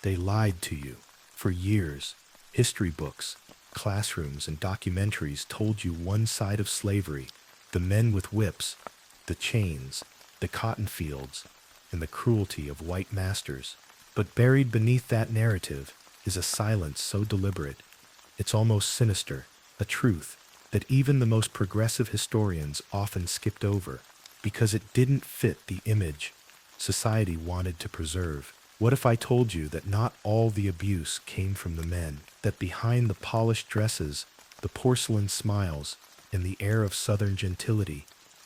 They lied to you. For years, history books, classrooms, and documentaries told you one side of slavery: the men with whips, the chains, the cotton fields, and the cruelty of white masters. But buried beneath that narrative is a silence so deliberate, it's almost sinister, a truth that even the most progressive historians often skipped over because it didn't fit the image society wanted to preserve. What if I told you that not all the abuse came from the men, that behind the polished dresses, the porcelain smiles, and the air of Southern gentility,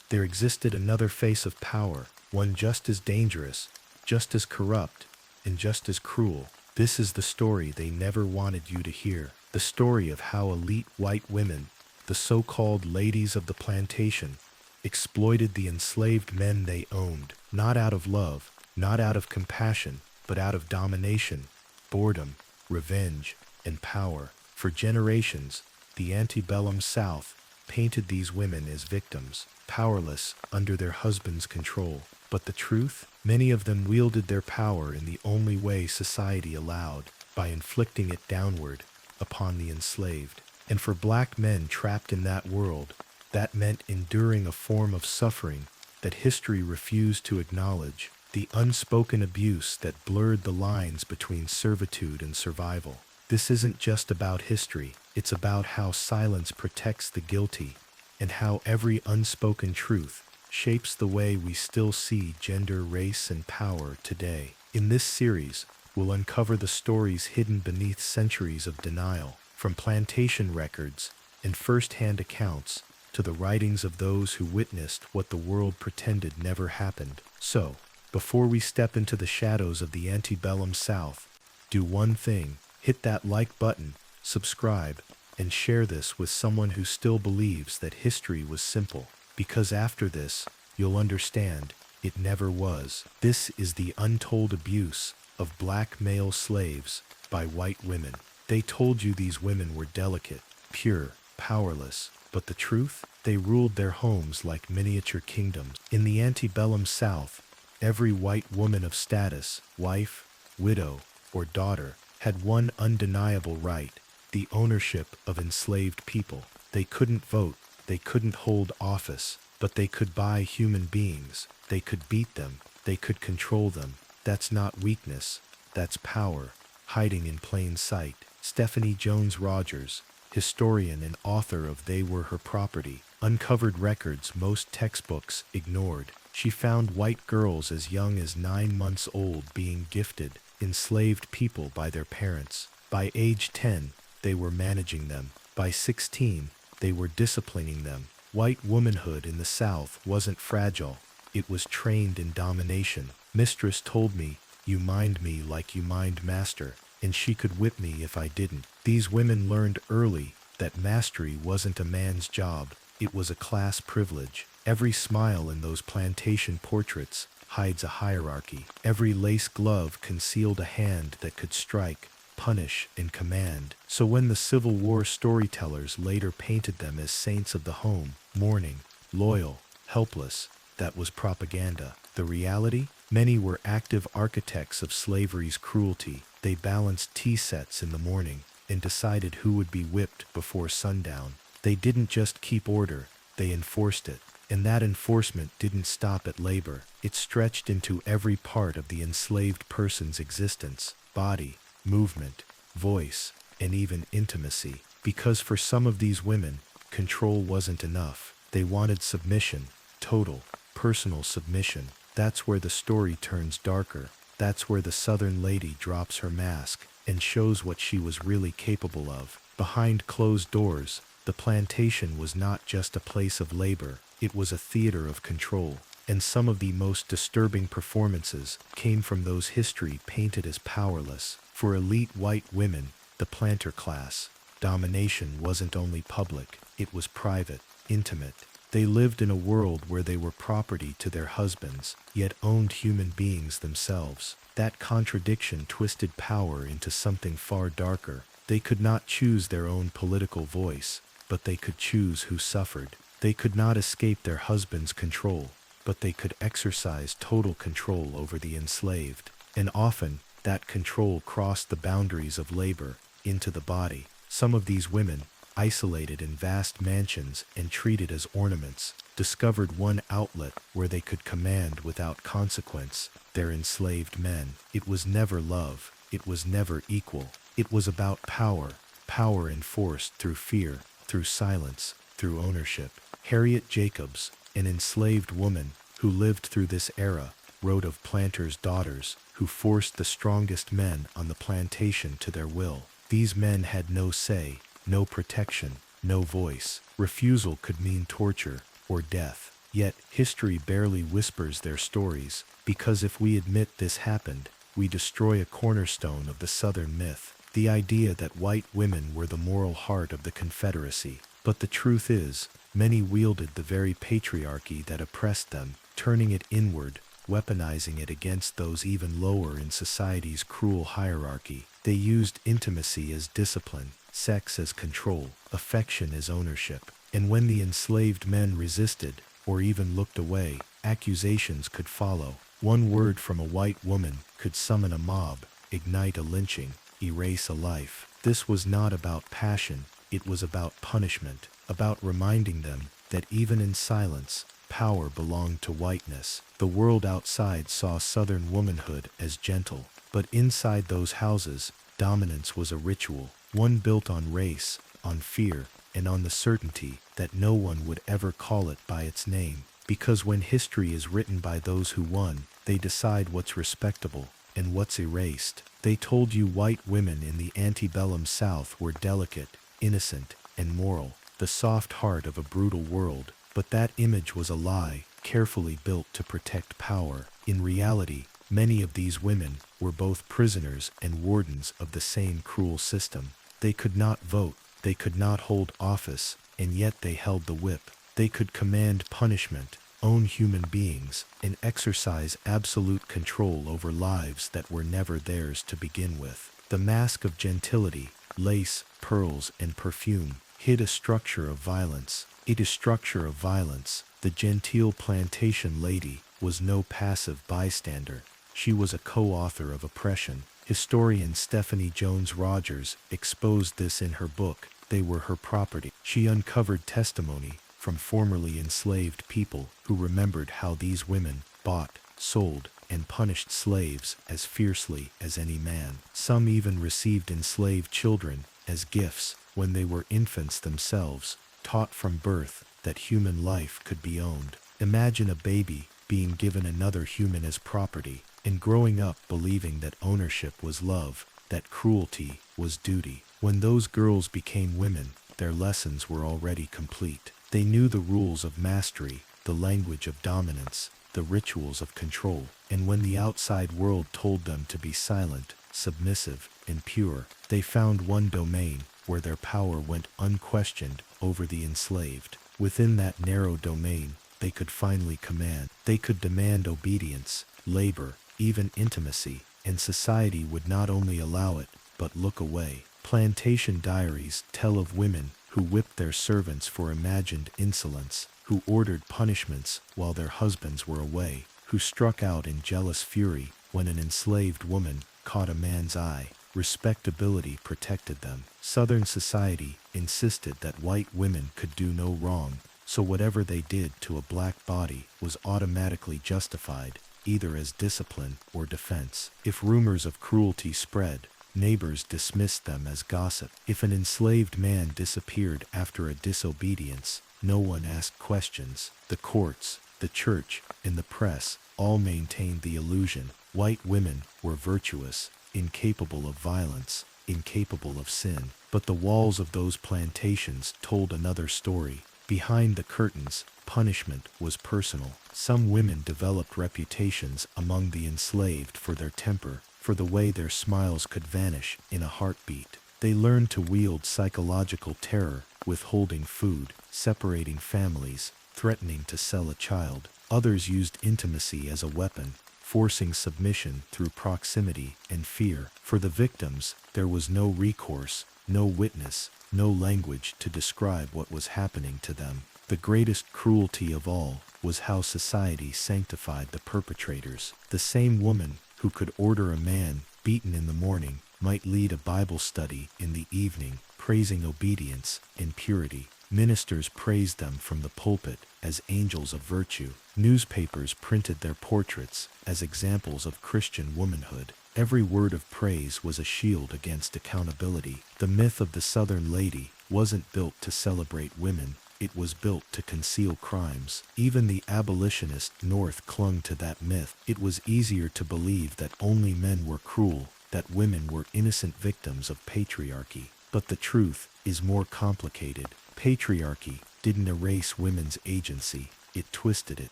there existed another face of power, one just as dangerous, just as corrupt, and just as cruel? This is the story they never wanted you to hear. The story of how elite white women, the so-called ladies of the plantation, exploited the enslaved men they owned, not out of love, not out of compassion, but out of domination, boredom, revenge, and power. For generations, the antebellum South painted these women as victims, powerless under their husbands' control. But the truth? Many of them wielded their power in the only way society allowed, by inflicting it downward upon the enslaved. And for black men trapped in that world, that meant enduring a form of suffering that history refused to acknowledge, the unspoken abuse that blurred the lines between servitude and survival. This isn't just about history, it's about how silence protects the guilty, and how every unspoken truth shapes the way we still see gender, race, and power today. In this series, we'll uncover the stories hidden beneath centuries of denial, from plantation records and first-hand accounts to the writings of those who witnessed what the world pretended never happened. So, before we step into the shadows of the antebellum South, do one thing: hit that like button, subscribe, and share this with someone who still believes that history was simple. Because after this, you'll understand it never was. This is the untold abuse of black male slaves by white women. They told you these women were delicate, pure, powerless, but the truth? They ruled their homes like miniature kingdoms. In the antebellum South, every white woman of status, wife, widow, or daughter, had one undeniable right: the ownership of enslaved people. They couldn't vote, they couldn't hold office, but they could buy human beings. They could beat them, they could control them. That's not weakness, that's power, hiding in plain sight. Stephanie Jones Rogers, historian and author of They Were Her Property, uncovered records most textbooks ignored. She found white girls as young as 9 months old being gifted enslaved people by their parents. By age 10, they were managing them. By 16, they were disciplining them. White womanhood in the South wasn't fragile, it was trained in domination. Mistress told me, "You mind me like you mind master," and she could whip me if I didn't. These women learned early that mastery wasn't a man's job, it was a class privilege. Every smile in those plantation portraits hides a hierarchy. Every lace glove concealed a hand that could strike, punish, and command. So when the Civil War storytellers later painted them as saints of the home, mourning, loyal, helpless, that was propaganda. The reality? Many were active architects of slavery's cruelty. They balanced tea sets in the morning and decided who would be whipped before sundown. They didn't just keep order, they enforced it. And that enforcement didn't stop at labor. It stretched into every part of the enslaved person's existence: body, movement, voice, and even intimacy. Because for some of these women, control wasn't enough. They wanted submission, total, personal submission. That's where the story turns darker. That's where the Southern lady drops her mask and shows what she was really capable of. Behind closed doors, the plantation was not just a place of labor, it was a theater of control. And some of the most disturbing performances came from those history painted as powerless. For elite white women, the planter class, domination wasn't only public, it was private, intimate. They lived in a world where they were property to their husbands, yet owned human beings themselves. That contradiction twisted power into something far darker. They could not choose their own political voice, but they could choose who suffered. They could not escape their husband's control, but they could exercise total control over the enslaved. And often, That control crossed the boundaries of labor into the body. Some of these women, isolated in vast mansions and treated as ornaments, discovered one outlet where they could command without consequence their enslaved men. It was never love. It was never equal. It was about power, power enforced through fear, through silence, through ownership. Harriet Jacobs, an enslaved woman who lived through this era, wrote of planters' daughters who forced the strongest men on the plantation to their will. These men had no say, no protection, no voice. Refusal could mean torture or death. Yet history barely whispers their stories, because if we admit this happened, we destroy a cornerstone of the Southern myth, the idea that white women were the moral heart of the Confederacy. But the truth is, many wielded the very patriarchy that oppressed them, turning it inward, weaponizing it against those even lower in society's cruel hierarchy. They used intimacy as discipline, sex as control, affection as ownership. And when the enslaved men resisted, or even looked away, accusations could follow. One word from a white woman could summon a mob, ignite a lynching, erase a life. This was not about passion, it was about punishment, about reminding them that even in silence, power belonged to whiteness. The world outside saw Southern womanhood as gentle, but inside those houses, dominance was a ritual, one built on race, on fear, and on the certainty that no one would ever call it by its name. Because when history is written by those who won, they decide what's respectable and what's erased. They told you white women in the antebellum South were delicate, innocent, and moral, the soft heart of a brutal world. But that image was a lie, carefully built to protect power. In reality, many of these women were both prisoners and wardens of the same cruel system. They could not vote, they could not hold office, and yet they held the whip. They could command punishment, own human beings, and exercise absolute control over lives that were never theirs to begin with. The mask of gentility, lace, pearls, and perfume, hid a structure of violence. It is structure of violence. The genteel plantation lady was no passive bystander. She was a co-author of oppression. Historian Stephanie Jones Rogers exposed this in her book, They Were Her Property. She uncovered testimony from formerly enslaved people who remembered how these women bought, sold, and punished slaves as fiercely as any man. Some even received enslaved children as gifts when they were infants themselves, taught from birth that human life could be owned. Imagine a baby being given another human as property, and growing up believing that ownership was love, that cruelty was duty. When those girls became women, their lessons were already complete. They knew the rules of mastery, the language of dominance, the rituals of control. And when the outside world told them to be silent, submissive, and pure, they found one domain where their power went unquestioned over the enslaved. Within that narrow domain, they could finally command. They could demand obedience, labor, even intimacy, and society would not only allow it, but look away. Plantation diaries tell of women who whipped their servants for imagined insolence, who ordered punishments while their husbands were away, who struck out in jealous fury when an enslaved woman caught a man's eye. Respectability protected them. Southern society insisted that white women could do no wrong, so whatever they did to a black body was automatically justified, either as discipline or defense. If rumors of cruelty spread, neighbors dismissed them as gossip. If an enslaved man disappeared after a disobedience, no one asked questions. The courts, the church, and the press all maintained the illusion white women were virtuous, incapable of violence, incapable of sin. But the walls of those plantations told another story. Behind the curtains, punishment was personal. Some women developed reputations among the enslaved for their temper, for the way their smiles could vanish in a heartbeat. They learned to wield psychological terror, withholding food, separating families, threatening to sell a child. Others used intimacy as a weapon, forcing submission through proximity and fear. For the victims, there was no recourse, no witness, no language to describe what was happening to them. The greatest cruelty of all was how society sanctified the perpetrators. The same woman who could order a man beaten in the morning, might lead a Bible study in the evening, praising obedience and purity. Ministers praised them from the pulpit as angels of virtue. Newspapers printed their portraits as examples of Christian womanhood. Every word of praise was a shield against accountability. The myth of the Southern lady wasn't built to celebrate women, it was built to conceal crimes. Even the abolitionist North clung to that myth. It was easier to believe that only men were cruel, that women were innocent victims of patriarchy. But the truth is more complicated. Patriarchy didn't erase women's agency, it twisted it.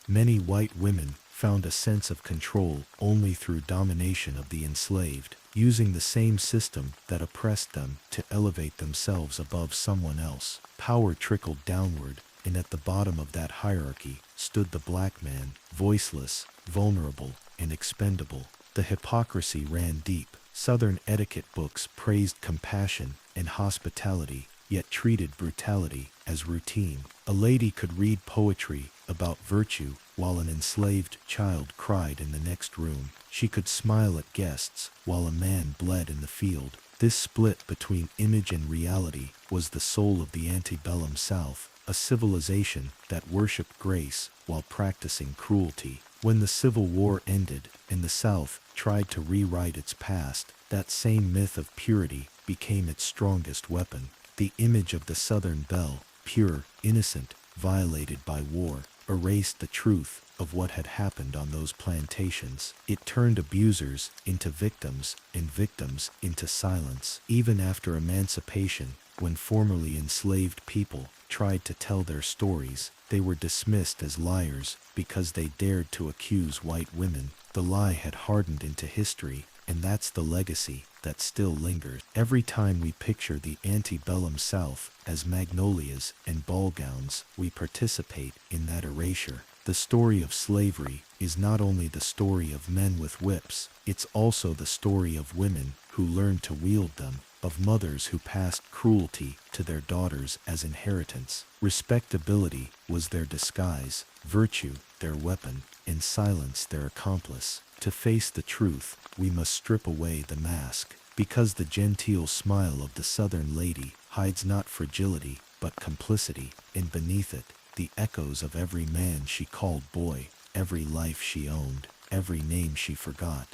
Many white women found a sense of control only through domination of the enslaved, using the same system that oppressed them to elevate themselves above someone else. Power trickled downward, and at the bottom of that hierarchy stood the black man, voiceless, vulnerable, and expendable. The hypocrisy ran deep. Southern etiquette books praised compassion and hospitality, yet treated brutality as routine. A lady could read poetry about virtue while an enslaved child cried in the next room. She could smile at guests while a man bled in the field. This split between image and reality was the soul of the antebellum South, a civilization that worshipped grace while practicing cruelty. When the Civil War ended and the South tried to rewrite its past, that same myth of purity became its strongest weapon. The image of the Southern belle, pure, innocent, violated by war, erased the truth of what had happened on those plantations. It turned abusers into victims and victims into silence. Even after emancipation, when formerly enslaved people tried to tell their stories, they were dismissed as liars because they dared to accuse white women. The lie had hardened into history, and that's the legacy that still lingers. Every time we picture the antebellum South as magnolias and ball gowns, we participate in that erasure. The story of slavery is not only the story of men with whips, it's also the story of women who learned to wield them, of mothers who passed cruelty to their daughters as inheritance. Respectability was their disguise, virtue their weapon, and silence their accomplice. To face the truth, we must strip away the mask, because the genteel smile of the Southern lady hides not fragility, but complicity, and beneath it, the echoes of every man she called boy, every life she owned, every name she forgot.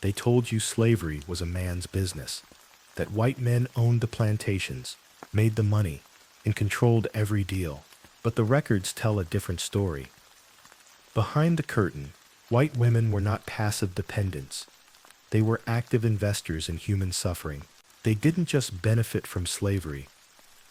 They told you slavery was a man's business, that white men owned the plantations, made the money, and controlled every deal. But the records tell a different story. Behind the curtain, white women were not passive dependents. They were active investors in human suffering. They didn't just benefit from slavery,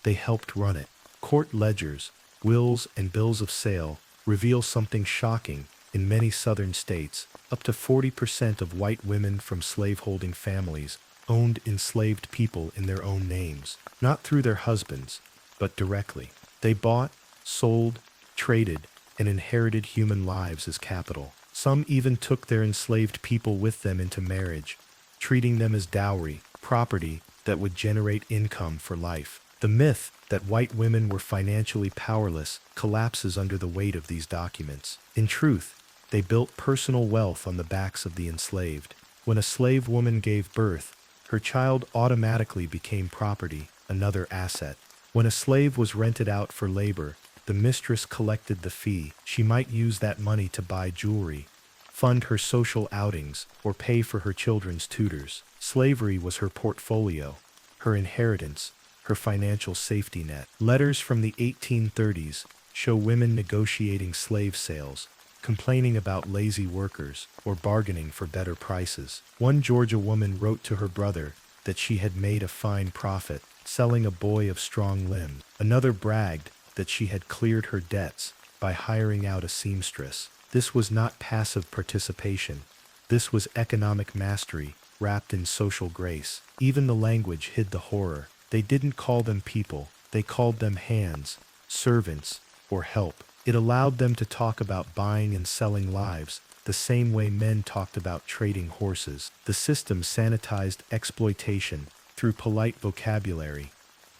they helped run it. Court ledgers, wills, and bills of sale reveal something shocking. In many southern states, up to 40% of white women from slaveholding families owned enslaved people in their own names, not through their husbands, but directly. They bought, sold, traded, and inherited human lives as capital. Some even took their enslaved people with them into marriage, treating them as dowry, property that would generate income for life. The myth that white women were financially powerless collapses under the weight of these documents. In truth, they built personal wealth on the backs of the enslaved. When a slave woman gave birth, her child automatically became property, another asset. When a slave was rented out for labor, the mistress collected the fee. She might use that money to buy jewelry, fund her social outings, or pay for her children's tutors. Slavery was her portfolio, her inheritance, her financial safety net. Letters from the 1830s show women negotiating slave sales, complaining about lazy workers, or bargaining for better prices. One Georgia woman wrote to her brother that she had made a fine profit selling a boy of strong limbs. Another bragged that she had cleared her debts by hiring out a seamstress. This was not passive participation. This was economic mastery wrapped in social grace. Even the language hid the horror. They didn't call them people. They called them hands, servants, or help. It allowed them to talk about buying and selling lives the same way men talked about trading horses. The system sanitized exploitation through polite vocabulary,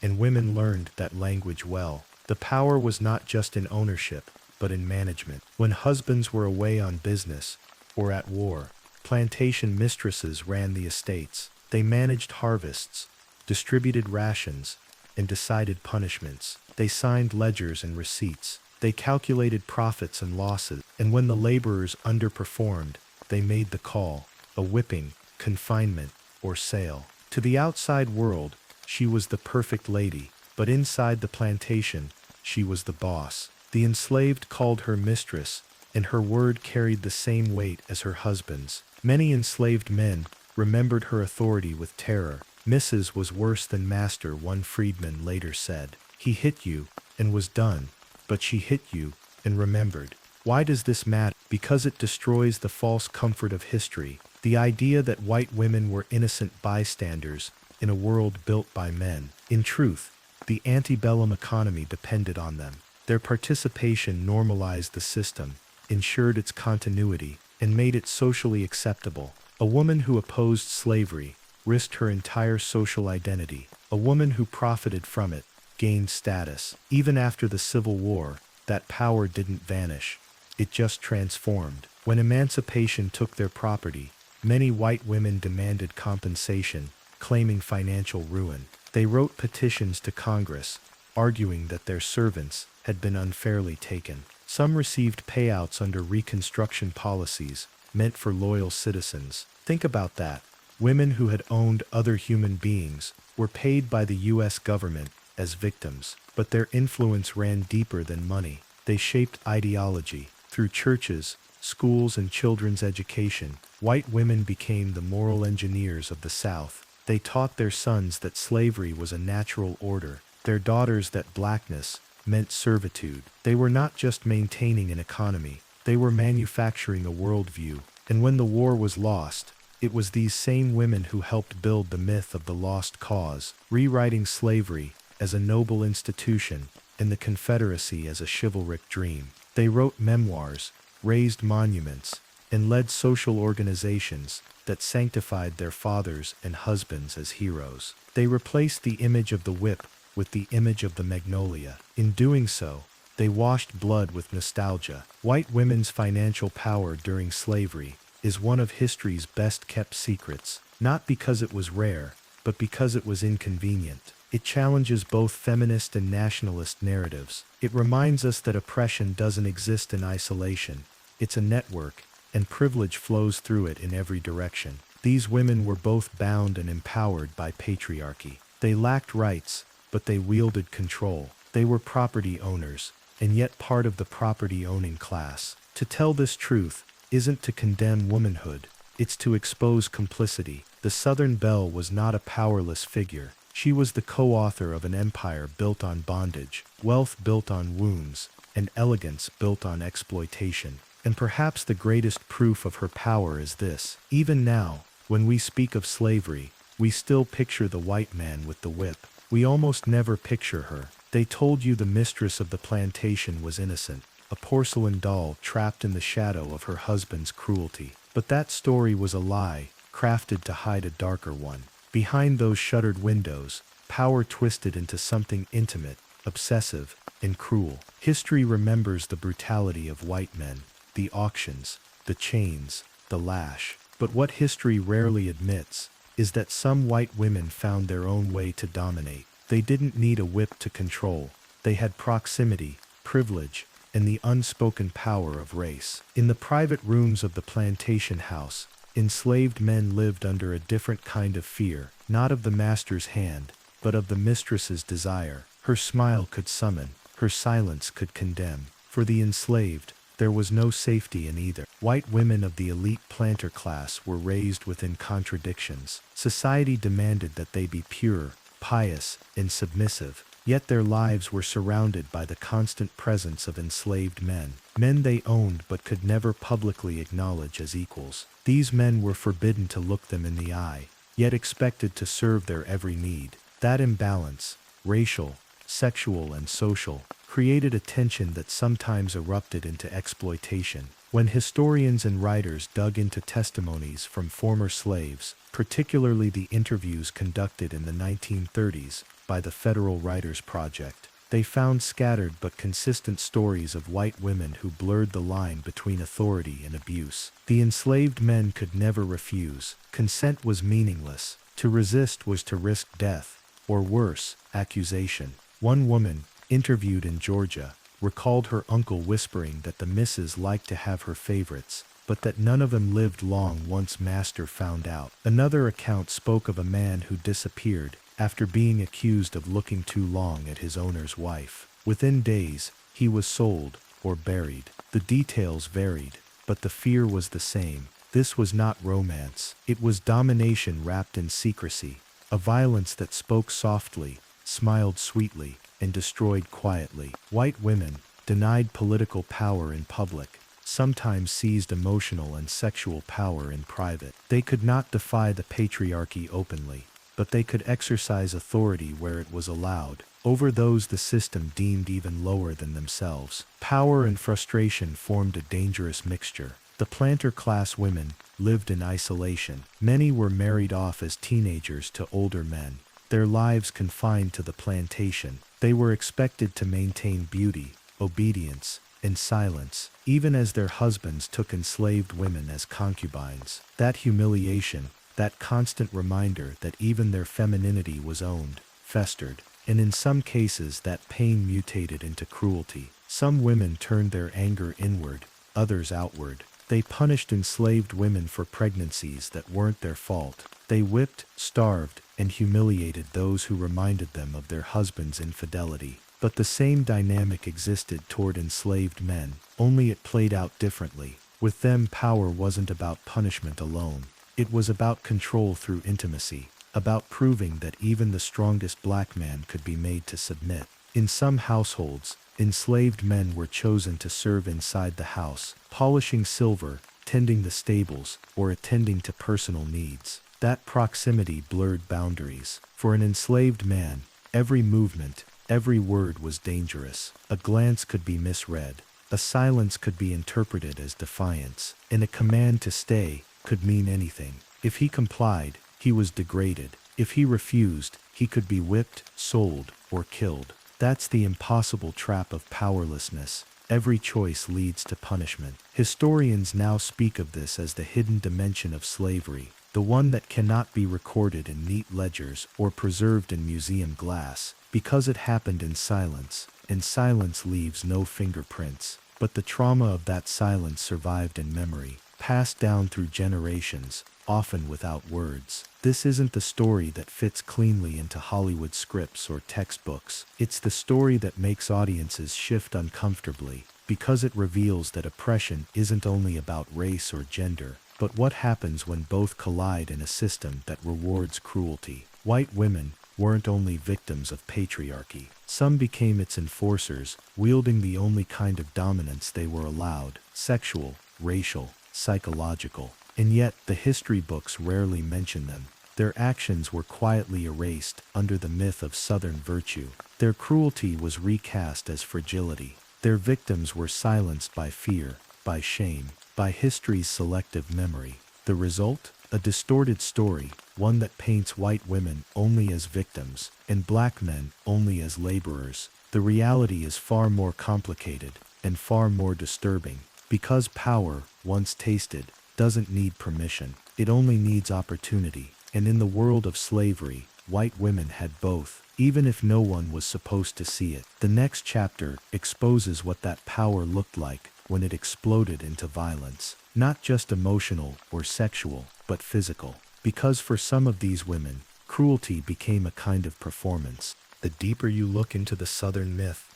and women learned that language well. The power was not just in ownership, but in management. When husbands were away on business or at war, Plantation mistresses ran the estates. They managed harvests, distributed rations, and decided punishments. They signed ledgers and receipts. They calculated profits and losses, and when the laborers underperformed, they made the call: a whipping, confinement, or sale. To the outside world, she was the perfect lady, but inside the plantation, she was the boss. The enslaved called her mistress, and her word carried the same weight as her husband's. Many enslaved men remembered her authority with terror. Mrs. was worse than master, one freedman later said. He hit you, and was done, but she hit you, and remembered. Why does this matter? Because it destroys the false comfort of history, the idea that white women were innocent bystanders in a world built by men. In truth, the antebellum economy depended on them. Their participation normalized the system, ensured its continuity, and made it socially acceptable. A woman who opposed slavery risked her entire social identity. A woman who profited from it gained status. Even after the Civil War, that power didn't vanish. It just transformed. When emancipation took their property, many white women demanded compensation, claiming financial ruin. They wrote petitions to Congress, arguing that their servants had been unfairly taken. Some received payouts under Reconstruction policies meant for loyal citizens. Think about that. Women who had owned other human beings were paid by the U.S. government as victims, but their influence ran deeper than money. They shaped ideology. Through churches, schools, and children's education, white women became the moral engineers of the South. They taught their sons that slavery was a natural order, their daughters that blackness meant servitude. They were not just maintaining an economy, they were manufacturing a worldview. And when the war was lost, it was these same women who helped build the myth of the lost cause, rewriting slavery as a noble institution and the Confederacy as a chivalric dream. They wrote memoirs, raised monuments, and led social organizations that sanctified their fathers and husbands as heroes. They replaced the image of the whip with the image of the magnolia. In doing so, they washed blood with nostalgia. White women's financial power during slavery is one of history's best-kept secrets, not because it was rare, but because it was inconvenient. It challenges both feminist and nationalist narratives. It reminds us that oppression doesn't exist in isolation. It's a network, and privilege flows through it in every direction. These women were both bound and empowered by patriarchy. They lacked rights, but they wielded control. They were property owners, and yet part of the property-owning class. To tell this truth isn't to condemn womanhood, it's to expose complicity. The Southern Belle was not a powerless figure. She was the co-author of an empire built on bondage, wealth built on wounds, and elegance built on exploitation. And perhaps the greatest proof of her power is this. Even now, when we speak of slavery, we still picture the white man with the whip. We almost never picture her. They told you the mistress of the plantation was innocent, a porcelain doll trapped in the shadow of her husband's cruelty. But that story was a lie, crafted to hide a darker one. Behind those shuttered windows, power twisted into something intimate, obsessive, and cruel. History remembers the brutality of white men, the auctions, the chains, the lash. But what history rarely admits is that some white women found their own way to dominate. They didn't need a whip to control. They had proximity, privilege, and the unspoken power of race. In the private rooms of the plantation house, enslaved men lived under a different kind of fear, not of the master's hand, but of the mistress's desire. Her smile could summon, her silence could condemn. For the enslaved, there was no safety in either. White women of the elite planter class were raised within contradictions. Society demanded that they be pure, pious, and submissive, yet their lives were surrounded by the constant presence of enslaved men, men they owned but could never publicly acknowledge as equals. These men were forbidden to look them in the eye, yet expected to serve their every need. That imbalance, racial, sexual, and social, created a tension that sometimes erupted into exploitation. When historians and writers dug into testimonies from former slaves, particularly the interviews conducted in the 1930s by the Federal Writers Project, They found scattered but consistent stories of white women who blurred the line between authority and abuse. The enslaved men could never refuse. Consent was meaningless. To resist was to risk death, or worse, accusation. One woman, interviewed in Georgia, recalled her uncle whispering that the missus liked to have her favorites, but that none of them lived long once master found out. Another account spoke of a man who disappeared after being accused of looking too long at his owner's wife. Within days, he was sold or buried. The details varied, but the fear was the same. This was not romance. It was domination wrapped in secrecy, a violence that spoke softly, smiled sweetly, and destroyed quietly. White women, denied political power in public, sometimes seized emotional and sexual power in private. They could not defy the patriarchy openly, but they could exercise authority where it was allowed, over those the system deemed even lower than themselves. Power and frustration formed a dangerous mixture. The planter class women lived in isolation. Many were married off as teenagers to older men, their lives confined to the plantation. They were expected to maintain beauty, obedience, and silence, even as their husbands took enslaved women as concubines. That humiliation, that constant reminder that even their femininity was owned, festered, and in some cases that pain mutated into cruelty. Some women turned their anger inward, others outward. They punished enslaved women for pregnancies that weren't their fault. They whipped, starved, and humiliated those who reminded them of their husband's infidelity. But the same dynamic existed toward enslaved men, only it played out differently. With them, power wasn't about punishment alone. It was about control through intimacy, about proving that even the strongest black man could be made to submit. In some households, enslaved men were chosen to serve inside the house, polishing silver, tending the stables, or attending to personal needs. That proximity blurred boundaries. For an enslaved man, every movement, every word was dangerous. A glance could be misread. A silence could be interpreted as defiance. And a command to stay could mean anything. If he complied, he was degraded. If he refused, he could be whipped, sold, or killed. That's the impossible trap of powerlessness. Every choice leads to punishment. Historians now speak of this as the hidden dimension of slavery, the one that cannot be recorded in neat ledgers or preserved in museum glass, because it happened in silence, and silence leaves no fingerprints. But the trauma of that silence survived in memory, passed down through generations, often without words. This isn't the story that fits cleanly into Hollywood scripts or textbooks. It's the story that makes audiences shift uncomfortably, because it reveals that oppression isn't only about race or gender, but what happens when both collide in a system that rewards cruelty. White women weren't only victims of patriarchy. Some became its enforcers, wielding the only kind of dominance they were allowed: sexual, racial, psychological. And yet, the history books rarely mention them. Their actions were quietly erased under the myth of Southern virtue. Their cruelty was recast as fragility. Their victims were silenced by fear, by shame, by history's selective memory. The result? A distorted story, one that paints white women only as victims, and black men only as laborers. The reality is far more complicated, and far more disturbing, because power, once tasted, doesn't need permission. It only needs opportunity. And in the world of slavery, white women had both, even if no one was supposed to see it. The next chapter exposes what that power looked like when it exploded into violence. Not just emotional or sexual, but physical. Because for some of these women, cruelty became a kind of performance. The deeper you look into the Southern myth,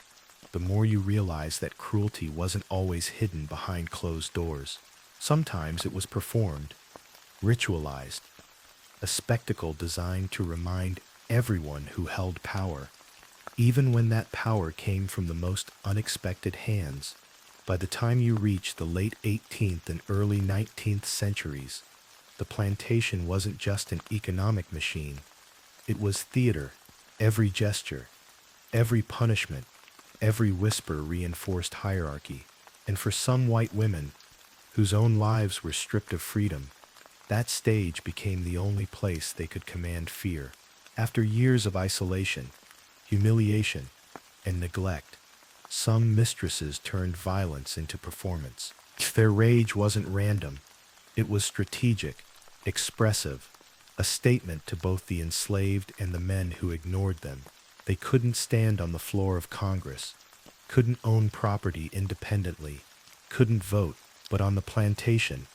the more you realize that cruelty wasn't always hidden behind closed doors. Sometimes it was performed, ritualized, a spectacle designed to remind everyone who held power, even when that power came from the most unexpected hands. By the time you reach the late 18th and early 19th centuries, the plantation wasn't just an economic machine. It was theater. Every gesture, every punishment, every whisper reinforced hierarchy. And for some white women, whose own lives were stripped of freedom, that stage became the only place they could command fear. After years of isolation, humiliation, and neglect. Some mistresses turned violence into performance. Their rage wasn't random. It was strategic, expressive, a statement to both the enslaved and the men who ignored them. They couldn't stand on the floor of Congress, couldn't own property independently, couldn't vote, but on the plantation,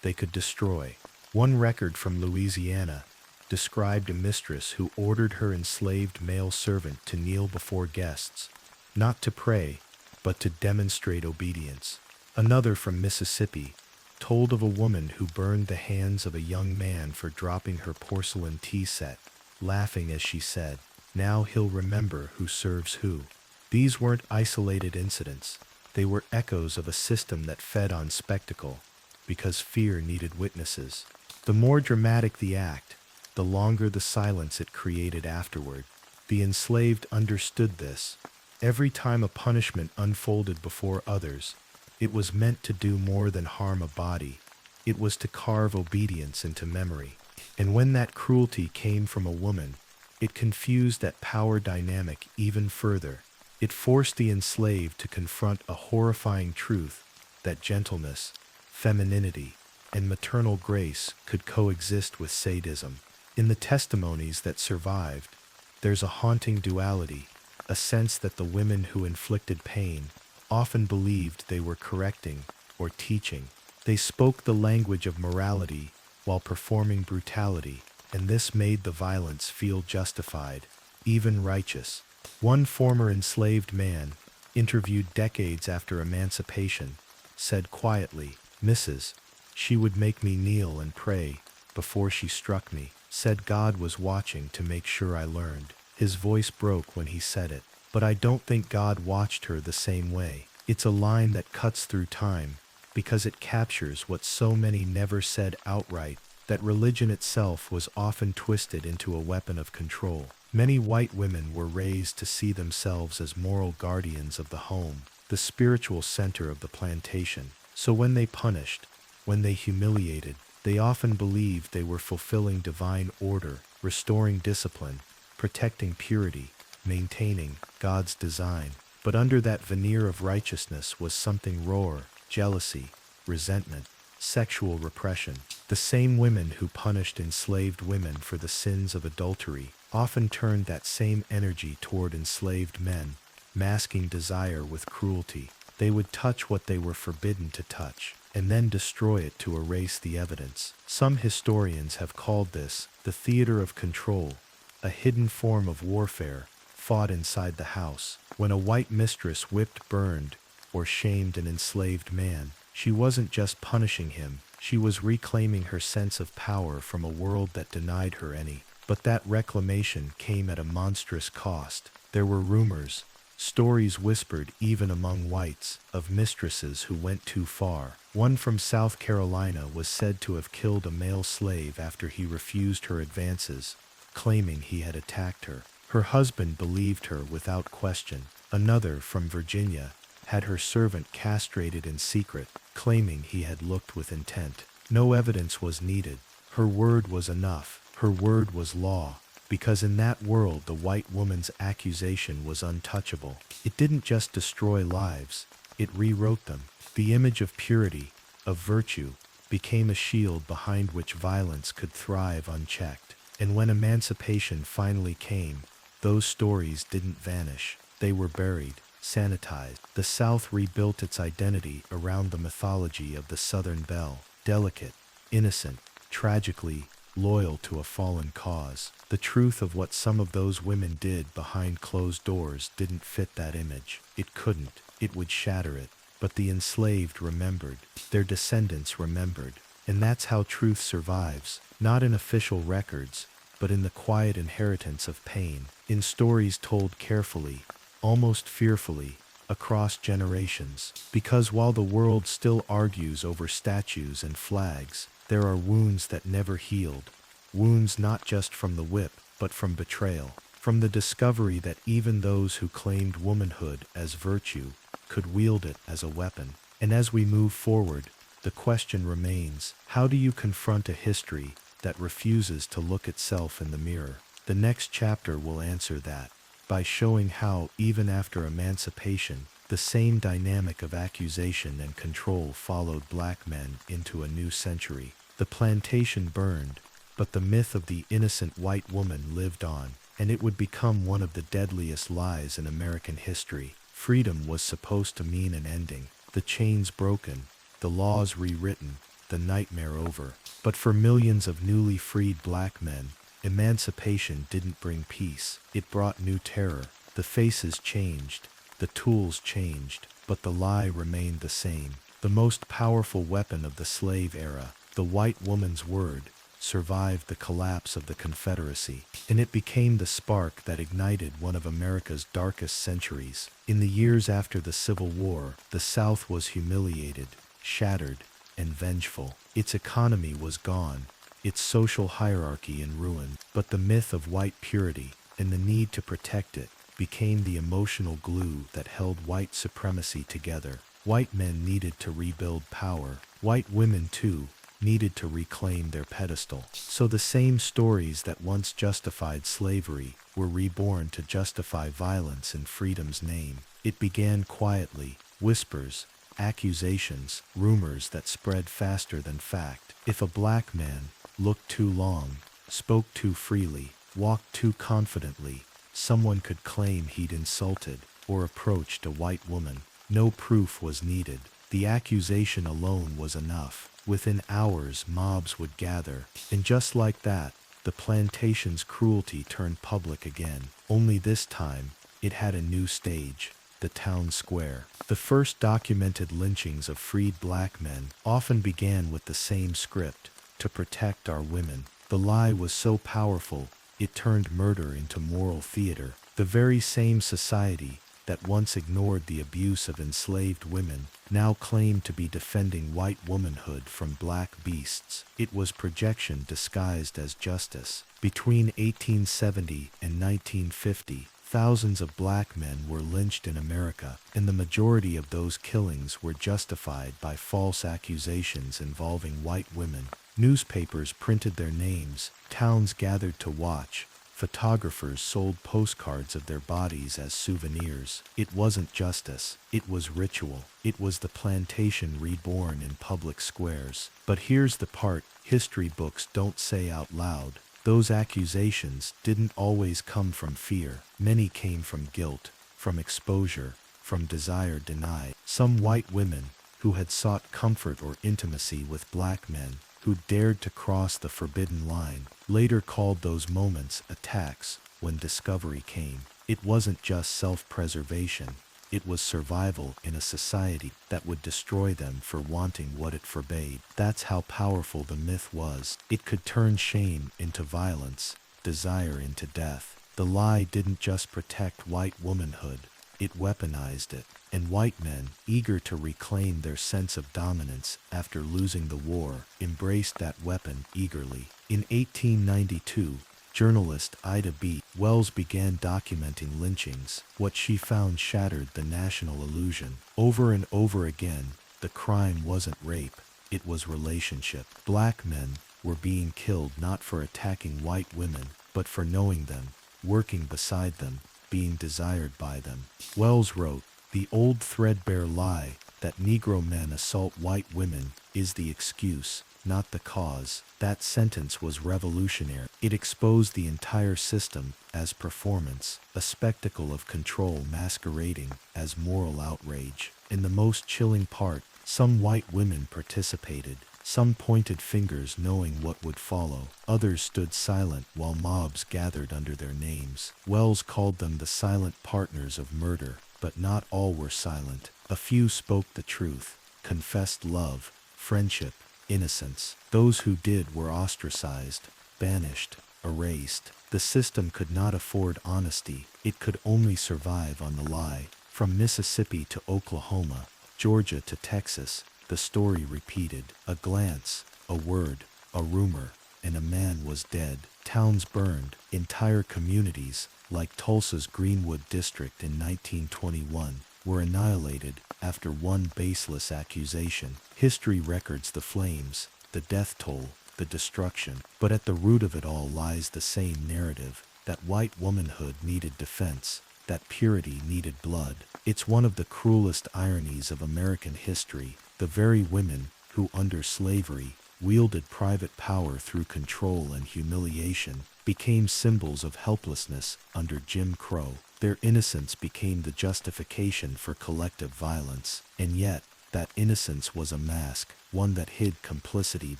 they could destroy. One record from Louisiana described a mistress who ordered her enslaved male servant to kneel before guests, not to pray, but to demonstrate obedience. Another from Mississippi told of a woman who burned the hands of a young man for dropping her porcelain tea set, laughing as she said, "Now he'll remember who serves who." These weren't isolated incidents. They were echoes of a system that fed on spectacle, because fear needed witnesses. The more dramatic the act, the longer the silence it created afterward. The enslaved understood this. Every time a punishment unfolded before others, it was meant to do more than harm a body. It was to carve obedience into memory. And when that cruelty came from a woman, it confused that power dynamic even further. It forced the enslaved to confront a horrifying truth that gentleness, femininity, and maternal grace could coexist with sadism. In the testimonies that survived, there's a haunting duality, a sense that the women who inflicted pain often believed they were correcting or teaching. They spoke the language of morality while performing brutality, and this made the violence feel justified, even righteous. One former enslaved man, interviewed decades after emancipation, said quietly, "Mrs. She would make me kneel and pray before she struck me. Said God was watching to make sure I learned." His voice broke when he said it, but I don't think God watched her the same way. It's a line that cuts through time, because it captures what so many never said outright, that religion itself was often twisted into a weapon of control. Many white women were raised to see themselves as moral guardians of the home, the spiritual center of the plantation. So when they punished, when they humiliated, they often believed they were fulfilling divine order, restoring discipline, protecting purity, maintaining God's design. But under that veneer of righteousness was something rawer: jealousy, resentment, sexual repression. The same women who punished enslaved women for the sins of adultery often turned that same energy toward enslaved men, masking desire with cruelty. They would touch what they were forbidden to touch, and then destroy it to erase the evidence. Some historians have called this the theater of control, a hidden form of warfare fought inside the house. When a white mistress whipped, burned, or shamed an enslaved man, she wasn't just punishing him, she was reclaiming her sense of power from a world that denied her any. But that reclamation came at a monstrous cost. There were rumors, stories whispered even among whites, of mistresses who went too far. One from South Carolina was said to have killed a male slave after he refused her advances, claiming he had attacked her. Her husband believed her without question. Another from Virginia had her servant castrated in secret, claiming he had looked with intent. No evidence was needed. Her word was enough. Her word was law, because in that world the white woman's accusation was untouchable. It didn't just destroy lives, it rewrote them. The image of purity, of virtue, became a shield behind which violence could thrive unchecked. And when emancipation finally came, those stories didn't vanish. They were buried, sanitized. The South rebuilt its identity around the mythology of the Southern belle, delicate, innocent, tragically loyal to a fallen cause. The truth of what some of those women did behind closed doors didn't fit that image. It couldn't. It would shatter it. But the enslaved remembered. Their descendants remembered. And that's how truth survives, not in official records, but in the quiet inheritance of pain, in stories told carefully, almost fearfully, across generations. Because while the world still argues over statues and flags, there are wounds that never healed. Wounds not just from the whip, but from betrayal. From the discovery that even those who claimed womanhood as virtue could wield it as a weapon. And as we move forward, the question remains, how do you confront a history that refuses to look itself in the mirror? The next chapter will answer that. by showing how, even after emancipation, the same dynamic of accusation and control followed black men into a new century. The plantation burned, but the myth of the innocent white woman lived on, and it would become one of the deadliest lies in American history. Freedom was supposed to mean an ending, the chains broken, the laws rewritten, the nightmare over. But for millions of newly freed black men, emancipation didn't bring peace. It brought new terror. The faces changed, the tools changed, but the lie remained the same. The most powerful weapon of the slave era, the white woman's word, survived the collapse of the Confederacy, and it became the spark that ignited one of America's darkest centuries. In the years after the Civil War, the South was humiliated, shattered, and vengeful. Its economy was gone, its social hierarchy in ruin, but the myth of white purity and the need to protect it became the emotional glue that held white supremacy together. White men needed to rebuild power. White women, too, needed to reclaim their pedestal. So the same stories that once justified slavery were reborn to justify violence in freedom's name. It began quietly, whispers, accusations, rumors that spread faster than fact. If a black man looked too long, spoke too freely, walked too confidently, someone could claim he'd insulted or approached a white woman. No proof was needed. The accusation alone was enough. Within hours, mobs would gather, and just like that, the plantation's cruelty turned public again. Only this time, it had a new stage, the town square. The first documented lynchings of freed black men often began with the same script: to protect our women. The lie was so powerful, it turned murder into moral theater. The very same society that once ignored the abuse of enslaved women now claimed to be defending white womanhood from black beasts. It was projection disguised as justice. Between 1870 and 1950, thousands of black men were lynched in America, and the majority of those killings were justified by false accusations involving white women. Newspapers printed their names, towns gathered to watch, photographers sold postcards of their bodies as souvenirs. It wasn't justice, it was ritual. It was the plantation reborn in public squares. But here's the part history books don't say out loud. Those accusations didn't always come from fear. Many came from guilt, from exposure, from desire denied. Some white women, who had sought comfort or intimacy with black men, who dared to cross the forbidden line, later called those moments attacks. When discovery came, it wasn't just self-preservation, it was survival in a society that would destroy them for wanting what it forbade. That's how powerful the myth was. It could turn shame into violence, desire into death. The lie didn't just protect white womanhood, it weaponized it. And white men, eager to reclaim their sense of dominance after losing the war, embraced that weapon eagerly. In 1892, journalist Ida B. Wells began documenting lynchings. What she found shattered the national illusion. Over and over again, the crime wasn't rape, it was relationship. Black men were being killed not for attacking white women, but for knowing them, working beside them, being desired by them. Wells wrote, "The old threadbare lie that Negro men assault white women is the excuse, not the cause." That sentence was revolutionary. It exposed the entire system as performance, a spectacle of control masquerading as moral outrage. In the most chilling part, some white women participated. Some pointed fingers knowing what would follow. Others stood silent while mobs gathered under their names. Wells called them the silent partners of murder. But not all were silent. A few spoke the truth, confessed love, friendship, innocence. Those who did were ostracized, banished, erased. The system could not afford honesty. It could only survive on the lie. From Mississippi to Oklahoma, Georgia to Texas, the story repeated. A glance, a word, a rumor, and a man was dead. Towns burned, entire communities, like Tulsa's Greenwood district in 1921, were annihilated after one baseless accusation. History records the flames, the death toll, the destruction, but at the root of it all lies the same narrative. that white womanhood needed defense, that purity needed blood. It's one of the cruelest ironies of American history. The very women who, under slavery, wielded private power through control and humiliation, became symbols of helplessness under Jim Crow. Their innocence became the justification for collective violence, and yet, that innocence was a mask, one that hid complicity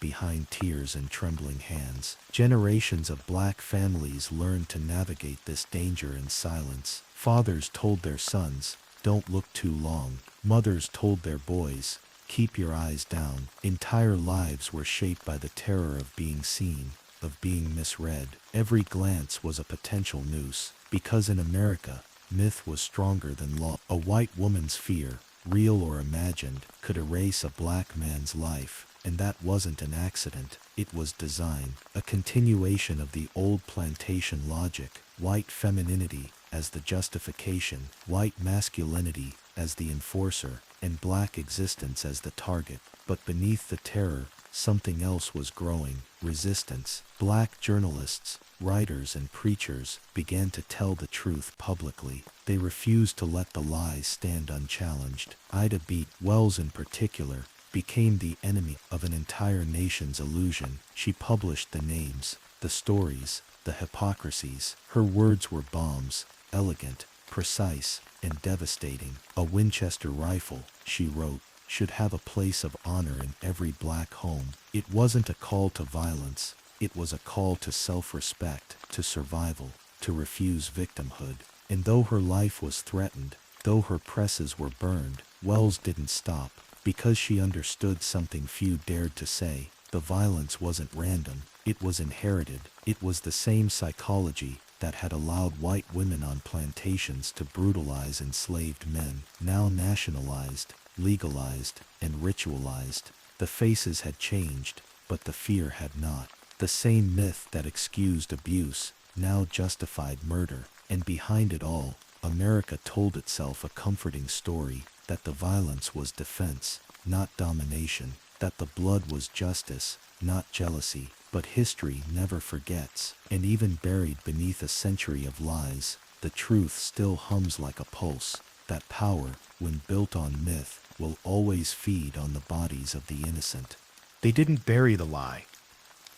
behind tears and trembling hands. Generations of black families learned to navigate this danger in silence. Fathers told their sons, "Don't look too long." Mothers told their boys, "Keep your eyes down." Entire lives were shaped by the terror of being seen, of being misread. Every glance was a potential noose, because in America, myth was stronger than law. A white woman's fear, real or imagined, could erase a black man's life, and that wasn't an accident. It was design, a continuation of the old plantation logic: white femininity as the justification, white masculinity as the enforcer, and black existence as the target. But beneath the terror, something else was growing: resistance. Black journalists, writers, and preachers began to tell the truth publicly. They refused to let the lies stand unchallenged. Ida B. Wells, in particular, became the enemy of an entire nation's illusion. She published the names, the stories, the hypocrisies. Her words were bombs, elegant, precise, and devastating. "A Winchester rifle," she wrote, "should have a place of honor in every black home." It wasn't a call to violence. It was a call to self-respect, to survival, to refuse victimhood. And though her life was threatened, though her presses were burned, Wells didn't stop, because she understood something few dared to say. The violence wasn't random. It was inherited. It was the same psychology that had allowed white women on plantations to brutalize enslaved men, now nationalized, legalized, and ritualized. The faces had changed, but the fear had not. The same myth that excused abuse now justified murder, and behind it all, America told itself a comforting story: that the violence was defense, not domination, that the blood was justice, not jealousy. But history never forgets, and even buried beneath a century of lies, the truth still hums like a pulse: that power, when built on myth, will always feed on the bodies of the innocent. They didn't bury the lie.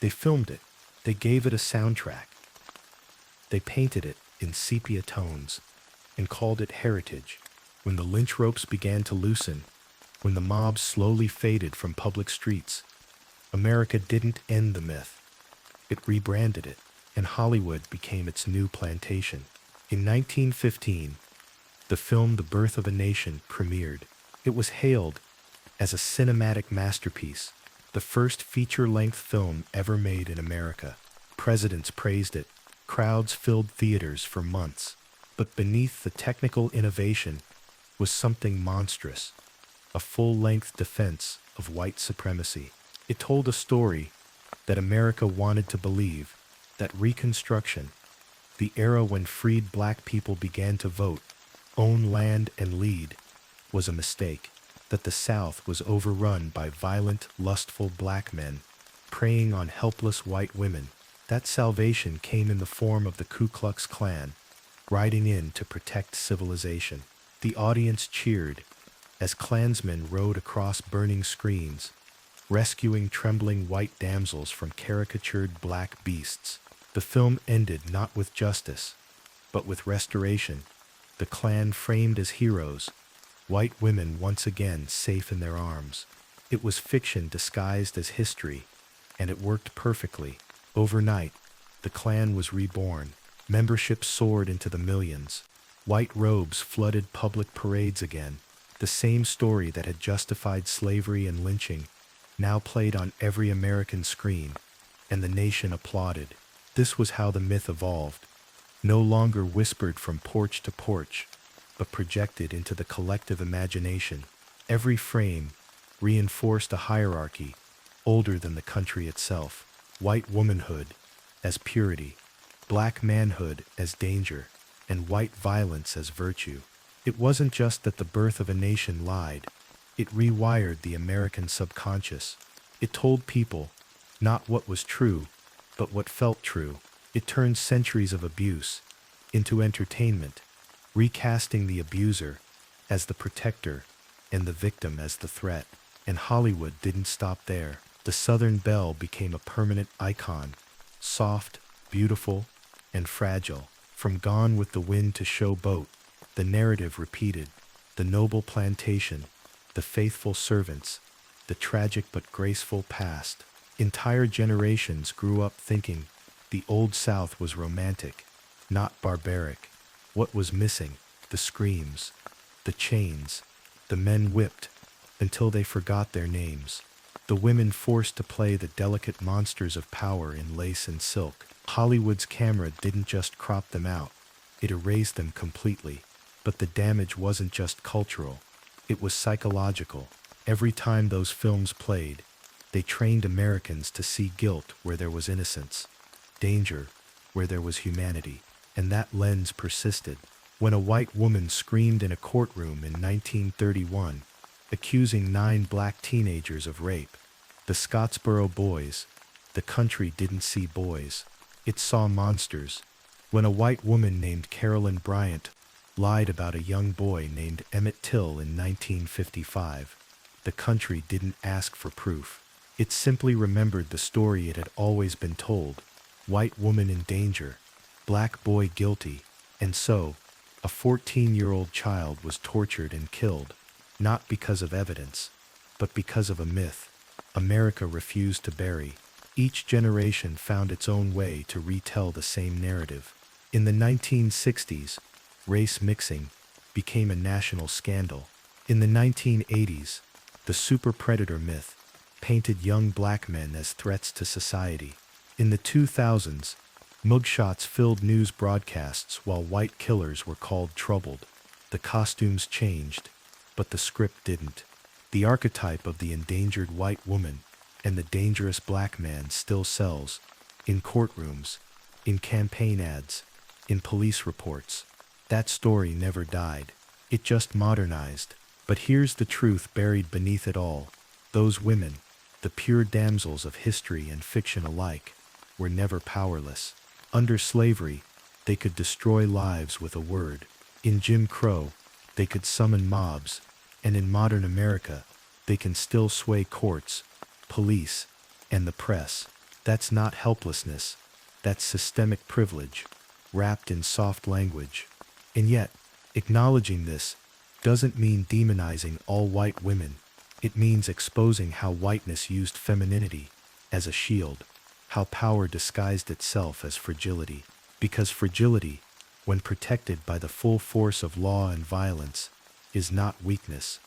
They filmed it. They gave it a soundtrack. They painted it in sepia tones and called it heritage. When the lynch ropes began to loosen, when the mobs slowly faded from public streets, America didn't end the myth. It rebranded it, and Hollywood became its new plantation. In 1915, the film The Birth of a Nation premiered. It was hailed as a cinematic masterpiece, the first feature-length film ever made in America. Presidents praised it. Crowds filled theaters for months. But beneath the technical innovation was something monstrous: a full-length defense of white supremacy. It told a story that America wanted to believe: that Reconstruction, the era when freed black people began to vote, own land, and lead, was a mistake; that the South was overrun by violent, lustful black men preying on helpless white women; that salvation came in the form of the Ku Klux Klan, riding in to protect civilization. The audience cheered as Klansmen rode across burning screens, rescuing trembling white damsels from caricatured black beasts. The film ended not with justice, but with restoration. The Klan framed as heroes, white women once again safe in their arms. It was fiction disguised as history, and it worked perfectly. Overnight, the Klan was reborn. Membership soared into the millions. White robes flooded public parades again. The same story that had justified slavery and lynching now played on every American screen, and the nation applauded. This was how the myth evolved, no longer whispered from porch to porch, but projected into the collective imagination. Every frame reinforced a hierarchy older than the country itself: white womanhood as purity, black manhood as danger, and white violence as virtue. It wasn't just that The Birth of a Nation lied. It rewired the American subconscious. It told people not what was true, but what felt true. It turned centuries of abuse into entertainment, recasting the abuser as the protector and the victim as the threat. And Hollywood didn't stop there. The Southern Belle became a permanent icon, soft, beautiful, and fragile. From Gone with the Wind to Showboat, the narrative repeated. The noble plantation, the faithful servants, the tragic but graceful past. Entire generations grew up thinking the Old South was romantic, not barbaric. What was missing? The screams, the chains, the men whipped until they forgot their names, the women forced to play the delicate monsters of power in lace and silk. Hollywood's camera didn't just crop them out, it erased them completely. But the damage wasn't just cultural, it was psychological. Every time those films played, they trained Americans to see guilt where there was innocence, danger where there was humanity. And that lens persisted. When a white woman screamed in a courtroom in 1931, accusing 9 black teenagers of rape, the Scottsboro Boys, the country didn't see boys, it saw monsters. When a white woman named Carolyn Bryant lied about a young boy named Emmett Till in 1955, the country didn't ask for proof. It simply remembered the story it had always been told. White woman in danger, black boy guilty, and so, a 14-year-old child was tortured and killed, not because of evidence, but because of a myth America refused to bury. Each generation found its own way to retell the same narrative. In the 1960s, race mixing became a national scandal. In the 1980s, the super predator myth painted young black men as threats to society. In the 2000s, mugshots filled news broadcasts while white killers were called troubled. The costumes changed, but the script didn't. The archetype of the endangered white woman and the dangerous black man still sells, in courtrooms, in campaign ads, in police reports. That story never died. It just modernized. But here's the truth buried beneath it all. Those women, the pure damsels of history and fiction alike, were never powerless. Under slavery, they could destroy lives with a word. In Jim Crow, they could summon mobs. And in modern America, they can still sway courts, police, and the press. That's not helplessness. That's systemic privilege, wrapped in soft language. And yet, acknowledging this doesn't mean demonizing all white women. It means exposing how whiteness used femininity as a shield, how power disguised itself as fragility. Because fragility, when protected by the full force of law and violence, is not weakness,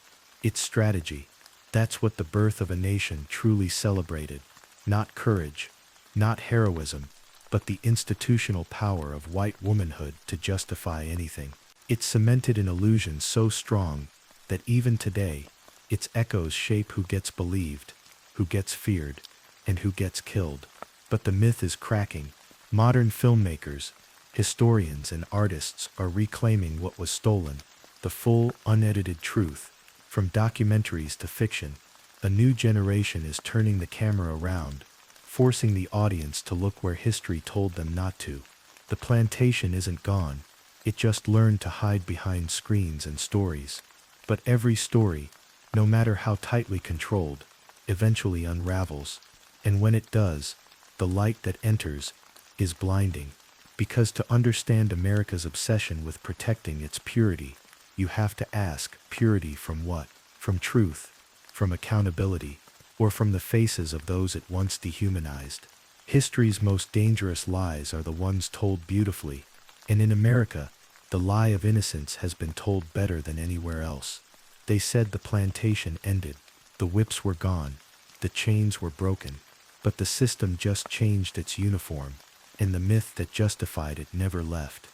it's strategy. That's what the birth of a nation truly celebrated. Not courage, not heroism, but the institutional power of white womanhood to justify anything. It cemented an illusion so strong that even today, its echoes shape who gets believed, who gets feared, and who gets killed. But the myth is cracking. Modern filmmakers, historians, and artists are reclaiming what was stolen, the full, unedited truth. From documentaries to fiction, a new generation is turning the camera around, forcing the audience to look where history told them not to. The plantation isn't gone, it just learned to hide behind screens and stories. But every story, no matter how tightly controlled, eventually unravels. And when it does, the light that enters is blinding. Because to understand America's obsession with protecting its purity, you have to ask, purity from what? From truth, from accountability, or from the faces of those it once dehumanized. History's most dangerous lies are the ones told beautifully, and in America, the lie of innocence has been told better than anywhere else. They said the plantation ended, the whips were gone, the chains were broken, but the system just changed its uniform, and the myth that justified it never left.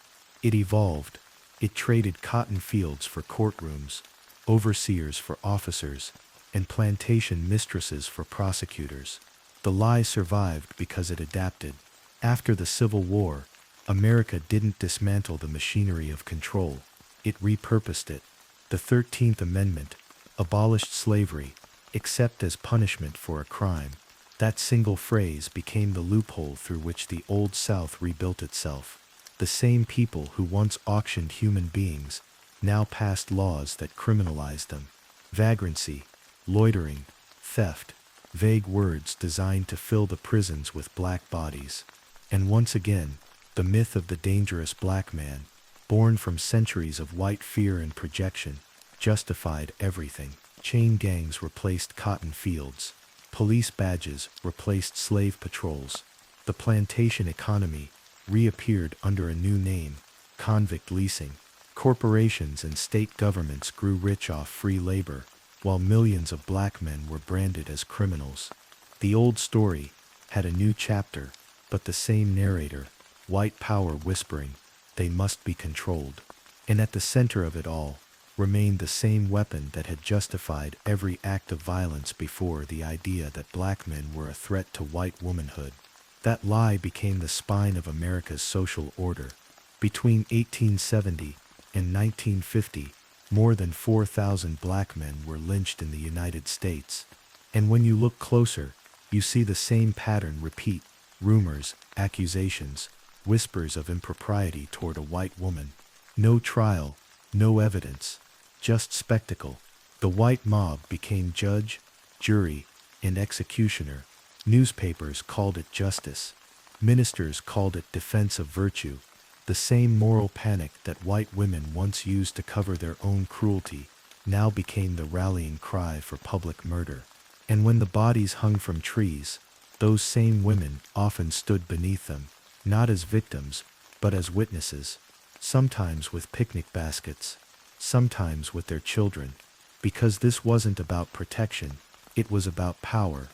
It evolved. It traded cotton fields for courtrooms, overseers for officers, and plantation mistresses for prosecutors. The lie survived because it adapted. After the Civil War, America didn't dismantle the machinery of control. It repurposed it. The 13th Amendment abolished slavery, except as punishment for a crime. That single phrase became the loophole through which the Old South rebuilt itself. The same people who once auctioned human beings now passed laws that criminalized them. Vagrancy, loitering, theft, vague words designed to fill the prisons with black bodies. And once again, the myth of the dangerous black man, born from centuries of white fear and projection, justified everything. Chain gangs replaced cotton fields. Police badges replaced slave patrols. The plantation economy reappeared under a new name, convict leasing. Corporations and state governments grew rich off free labor, while millions of black men were branded as criminals. The old story had a new chapter, but the same narrator, white power whispering, they must be controlled. And at the center of it all remained the same weapon that had justified every act of violence before, the idea that black men were a threat to white womanhood. That lie became the spine of America's social order. Between 1870 and 1950, more than 4,000 black men were lynched in the United States. And when you look closer, you see the same pattern repeat: rumors, accusations, whispers of impropriety toward a white woman. No trial, no evidence, just spectacle. The white mob became judge, jury, and executioner. Newspapers called it justice. Ministers called it defense of virtue. The same moral panic that white women once used to cover their own cruelty now became the rallying cry for public murder. And when the bodies hung from trees, those same women often stood beneath them, not as victims, but as witnesses, sometimes with picnic baskets, sometimes with their children, because this wasn't about protection, it was about power.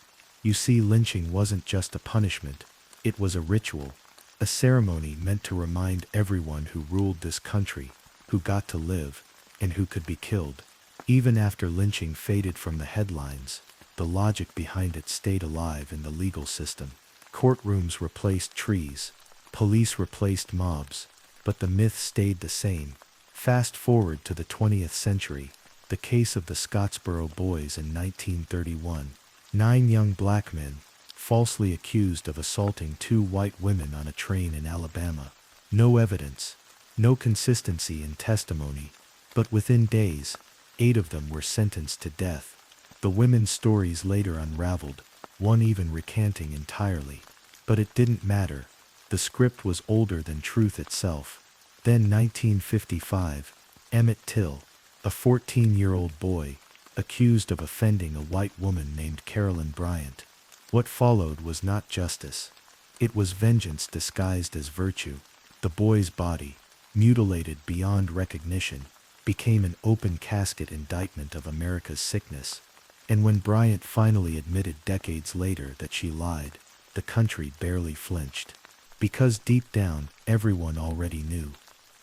You see, lynching wasn't just a punishment, it was a ritual, a ceremony meant to remind everyone who ruled this country, who got to live, and who could be killed. Even after lynching faded from the headlines, the logic behind it stayed alive in the legal system. Courtrooms replaced trees, police replaced mobs, but the myth stayed the same. Fast forward to the 20th century, the case of the Scottsboro Boys in 1931. 9 young black men, falsely accused of assaulting 2 white women on a train in Alabama. No evidence, no consistency in testimony, but within days, 8 of them were sentenced to death. The women's stories later unraveled, one even recanting entirely. But it didn't matter. The script was older than truth itself. Then 1955, Emmett Till, a 14-year-old boy, accused of offending a white woman named Carolyn Bryant. What followed was not justice. It was vengeance disguised as virtue. The boy's body, mutilated beyond recognition, became an open casket indictment of America's sickness. And when Bryant finally admitted decades later that she lied, the country barely flinched. Because deep down, everyone already knew.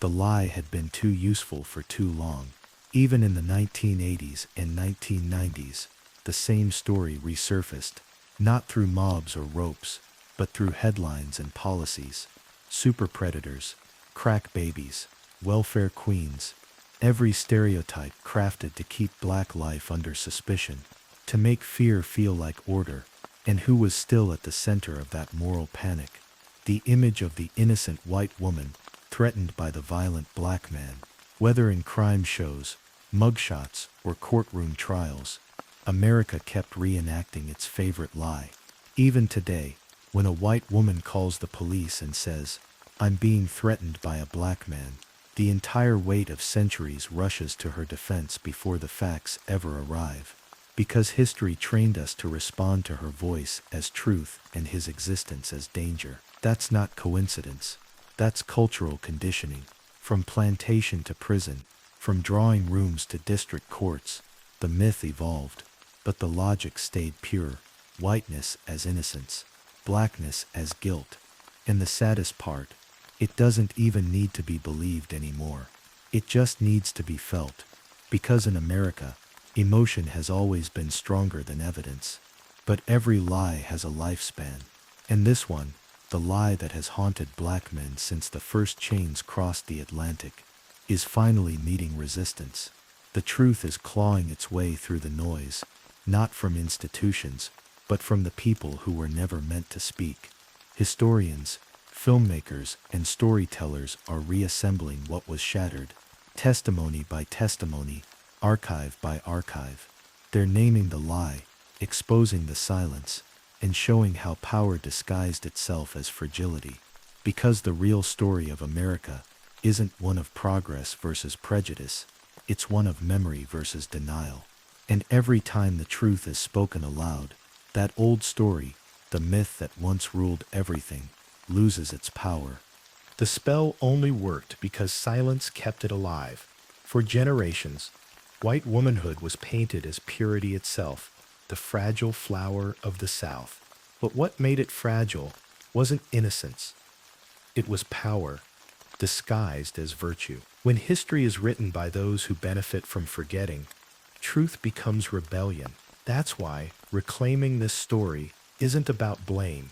The lie had been too useful for too long. Even in the 1980s and 1990s, the same story resurfaced, not through mobs or ropes, but through headlines and policies. Super predators, crack babies, welfare queens, every stereotype crafted to keep black life under suspicion, to make fear feel like order. And who was still at the center of that moral panic? The image of the innocent white woman threatened by the violent black man. Whether in crime shows, mugshots, or courtroom trials, America kept reenacting its favorite lie. Even today, when a white woman calls the police and says, "I'm being threatened by a black man," the entire weight of centuries rushes to her defense before the facts ever arrive. Because history trained us to respond to her voice as truth and his existence as danger. That's not coincidence. That's cultural conditioning. From plantation to prison, from drawing rooms to district courts, the myth evolved, but the logic stayed pure. Whiteness as innocence, blackness as guilt. And the saddest part, it doesn't even need to be believed anymore. It just needs to be felt. Because in America, emotion has always been stronger than evidence. But every lie has a lifespan. And this one, the lie that has haunted black men since the first chains crossed the Atlantic, is finally meeting resistance. The truth is clawing its way through the noise, not from institutions, but from the people who were never meant to speak. Historians, filmmakers, and storytellers are reassembling what was shattered, testimony by testimony, archive by archive. They're naming the lie, exposing the silence, and showing how power disguised itself as fragility. Because the real story of America isn't one of progress versus prejudice, it's one of memory versus denial. And every time the truth is spoken aloud, that old story, the myth that once ruled everything, loses its power. The spell only worked because silence kept it alive. For generations, white womanhood was painted as purity itself, the fragile flower of the South. But what made it fragile wasn't innocence. It was power, disguised as virtue. When history is written by those who benefit from forgetting, truth becomes rebellion. That's why reclaiming this story isn't about blame.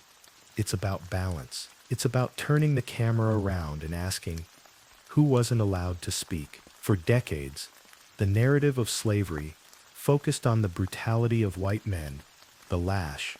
It's about balance. It's about turning the camera around and asking, who wasn't allowed to speak? For decades, the narrative of slavery focused on the brutality of white men, the lash,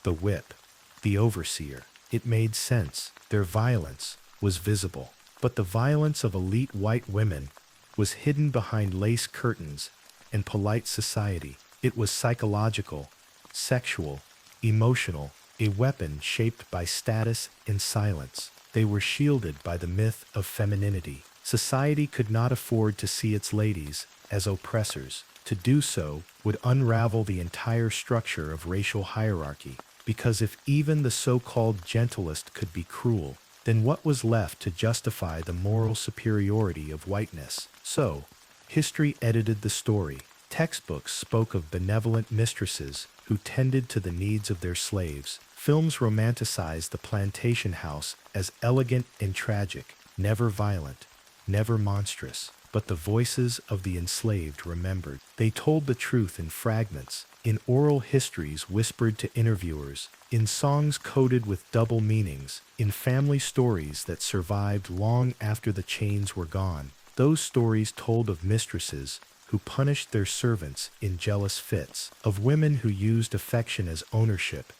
the whip, the overseer. It made sense. Their violence was visible. But the violence of elite white women was hidden behind lace curtains and polite society. It was psychological, sexual, emotional, a weapon shaped by status and silence. They were shielded by the myth of femininity. Society could not afford to see its ladies as oppressors. To do so would unravel the entire structure of racial hierarchy, because if even the so-called gentlest could be cruel, then what was left to justify the moral superiority of whiteness? So, history edited the story. Textbooks spoke of benevolent mistresses who tended to the needs of their slaves. Films romanticized the plantation house as elegant and tragic, never violent, never monstrous. But the voices of the enslaved remembered. They told the truth in fragments, in oral histories whispered to interviewers, in songs coded with double meanings, in family stories that survived long after the chains were gone. Those stories told of mistresses who punished their servants in jealous fits, of women who used affection as ownership,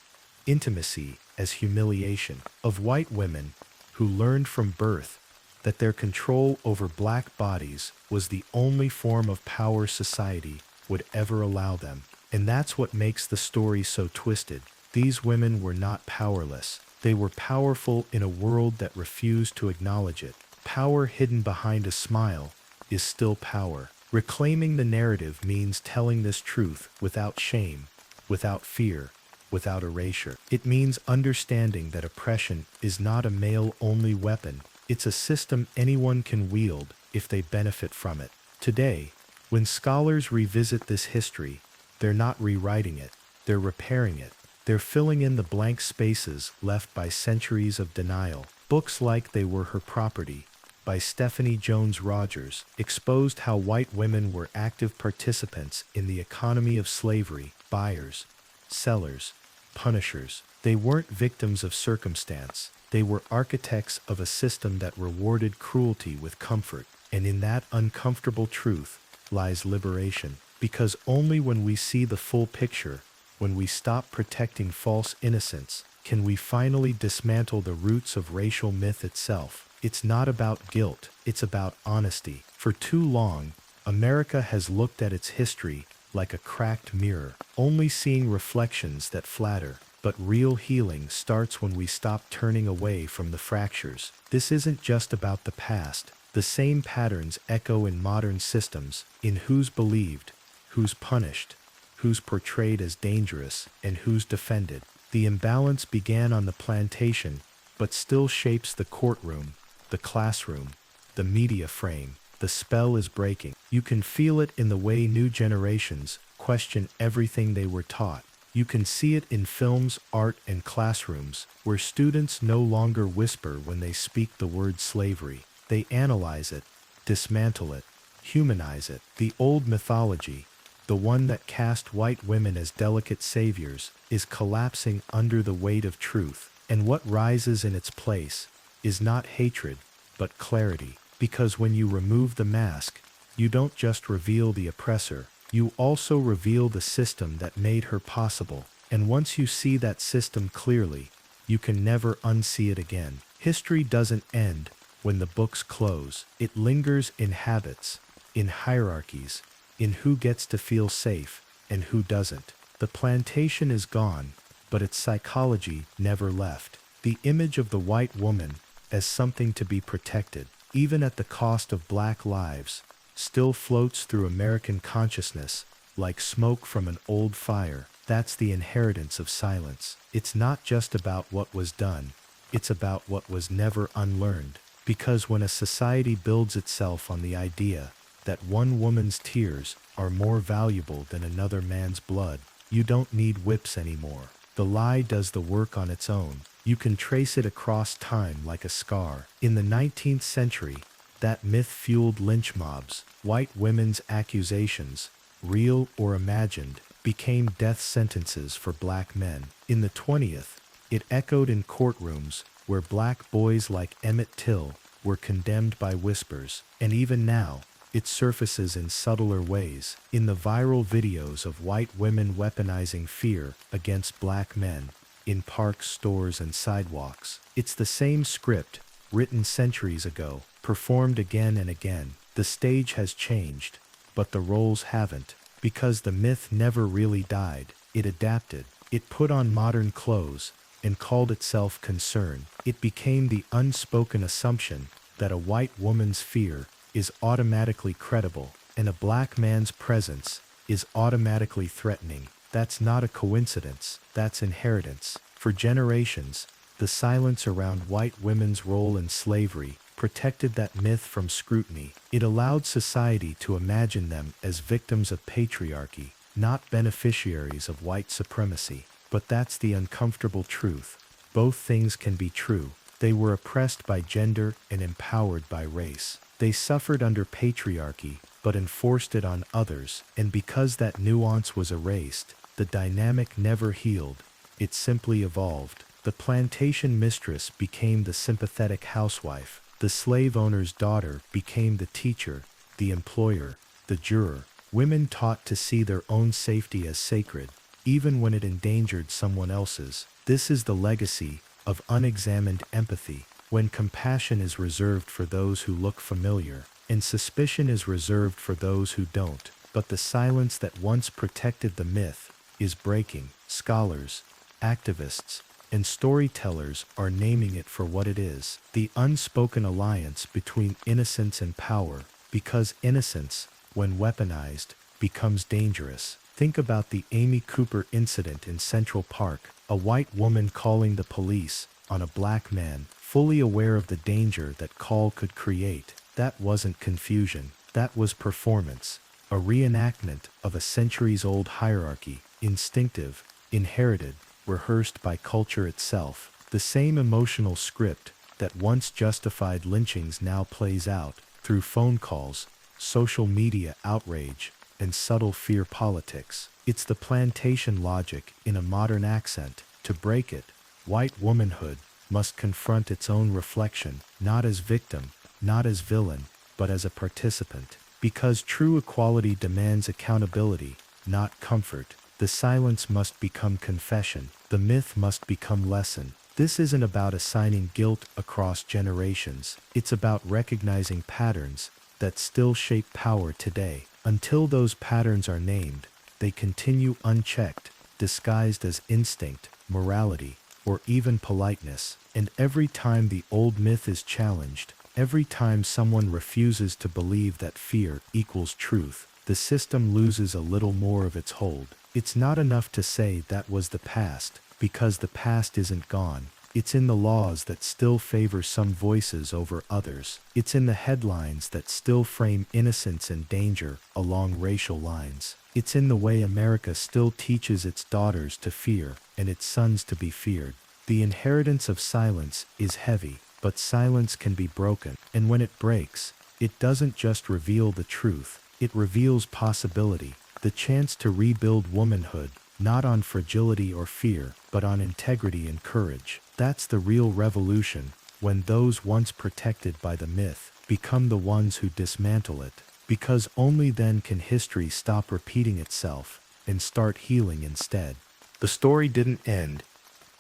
intimacy as humiliation, of white women who learned from birth that their control over black bodies was the only form of power society would ever allow them. And that's what makes the story so twisted. These women were not powerless. They were powerful in a world that refused to acknowledge it. Power hidden behind a smile is still power. Reclaiming the narrative means telling this truth without shame, without fear, without erasure. It means understanding that oppression is not a male-only weapon. It's a system anyone can wield if they benefit from it. Today, when scholars revisit this history, they're not rewriting it, they're repairing it. They're filling in the blank spaces left by centuries of denial. Books like They Were Her Property, by Stephanie Jones Rogers, exposed how white women were active participants in the economy of slavery, buyers, sellers, punishers. They weren't victims of circumstance. They were architects of a system that rewarded cruelty with comfort. And in that uncomfortable truth lies liberation. Because only when we see the full picture, when we stop protecting false innocence, can we finally dismantle the roots of racial myth itself. It's not about guilt, it's about honesty. For too long, America has looked at its history like a cracked mirror, only seeing reflections that flatter. But real healing starts when we stop turning away from the fractures. This isn't just about the past. The same patterns echo in modern systems, in who's believed, who's punished, who's portrayed as dangerous, and who's defended. The imbalance began on the plantation, but still shapes the courtroom, the classroom, the media frame. The spell is breaking. You can feel it in the way new generations question everything they were taught. You can see it in films, art, and classrooms, where students no longer whisper when they speak the word slavery. They analyze it, dismantle it, humanize it. The old mythology, the one that cast white women as delicate saviors, is collapsing under the weight of truth. And what rises in its place is not hatred, but clarity. Because when you remove the mask, you don't just reveal the oppressor, you also reveal the system that made her possible. And once you see that system clearly, you can never unsee it again. History doesn't end when the books close. It lingers in habits, in hierarchies, in who gets to feel safe and who doesn't. The plantation is gone, but its psychology never left. The image of the white woman as something to be protected, even at the cost of black lives, still floats through American consciousness like smoke from an old fire. That's the inheritance of silence. It's not just about what was done, it's about what was never unlearned. Because when a society builds itself on the idea that one woman's tears are more valuable than another man's blood, you don't need whips anymore. The lie does the work on its own. You can trace it across time like a scar. In the 19th century, that myth fueled lynch mobs. White women's accusations, real or imagined, became death sentences for black men. In the 20th, it echoed in courtrooms where black boys like Emmett Till were condemned by whispers. And even now, it surfaces in subtler ways, in the viral videos of white women weaponizing fear against black men, in parks, stores, and sidewalks. It's the same script, written centuries ago, performed again and again. The stage has changed, but the roles haven't, because the myth never really died. It adapted. It put on modern clothes and called itself concern. It became the unspoken assumption that a white woman's fear is automatically credible, and a black man's presence is automatically threatening. That's not a coincidence, that's inheritance. For generations, the silence around white women's role in slavery protected that myth from scrutiny. It allowed society to imagine them as victims of patriarchy, not beneficiaries of white supremacy. But that's the uncomfortable truth. Both things can be true. They were oppressed by gender and empowered by race. They suffered under patriarchy, but enforced it on others, and because that nuance was erased, the dynamic never healed. It simply evolved. The plantation mistress became the sympathetic housewife. The slave owner's daughter became the teacher, the employer, the juror. Women taught to see their own safety as sacred, even when it endangered someone else's. This is the legacy of unexamined empathy, when compassion is reserved for those who look familiar, and suspicion is reserved for those who don't. But the silence that once protected the myth is breaking. Scholars, activists, and storytellers are naming it for what it is: the unspoken alliance between innocence and power, because innocence, when weaponized, becomes dangerous. Think about the Amy Cooper incident in Central Park, a white woman calling the police on a black man, fully aware of the danger that call could create. That wasn't confusion, that was performance, a reenactment of a centuries-old hierarchy, instinctive, inherited, rehearsed by culture itself. The same emotional script that once justified lynchings now plays out through phone calls, social media outrage, and subtle fear politics. It's the plantation logic in a modern accent. To break it, white womanhood must confront its own reflection, not as victim, not as villain, but as a participant. Because true equality demands accountability, not comfort. The silence must become confession. The myth must become lesson. This isn't about assigning guilt across generations. It's about recognizing patterns that still shape power today. Until those patterns are named, they continue unchecked, disguised as instinct, morality, or even politeness. And every time the old myth is challenged, every time someone refuses to believe that fear equals truth, the system loses a little more of its hold. It's not enough to say that was the past, because the past isn't gone. It's in the laws that still favor some voices over others. It's in the headlines that still frame innocence and danger along racial lines. It's in the way America still teaches its daughters to fear and its sons to be feared. The inheritance of silence is heavy, but silence can be broken. And when it breaks, it doesn't just reveal the truth, it reveals possibility, the chance to rebuild womanhood, not on fragility or fear, but on integrity and courage. That's the real revolution, when those once protected by the myth become the ones who dismantle it. Because only then can history stop repeating itself and start healing instead. The story didn't end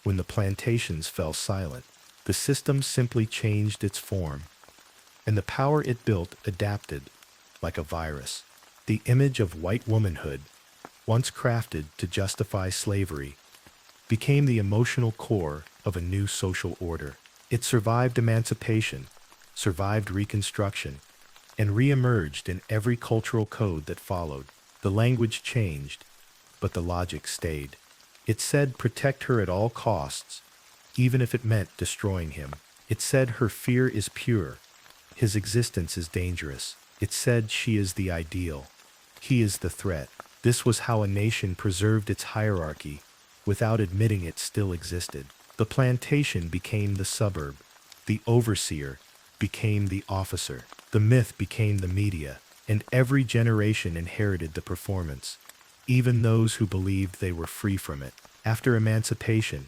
when the plantations fell silent. The system simply changed its form, and the power it built adapted like a virus. The image of white womanhood, once crafted to justify slavery, became the emotional core of a new social order. It survived emancipation, survived Reconstruction, and re-emerged in every cultural code that followed. The language changed, but the logic stayed. It said protect her at all costs, even if it meant destroying him. It said her fear is pure, his existence is dangerous. It said she is the ideal, he is the threat. This was how a nation preserved its hierarchy without admitting it still existed. The plantation became the suburb, the overseer became the officer, the myth became the media, and every generation inherited the performance, even those who believed they were free from it. After emancipation,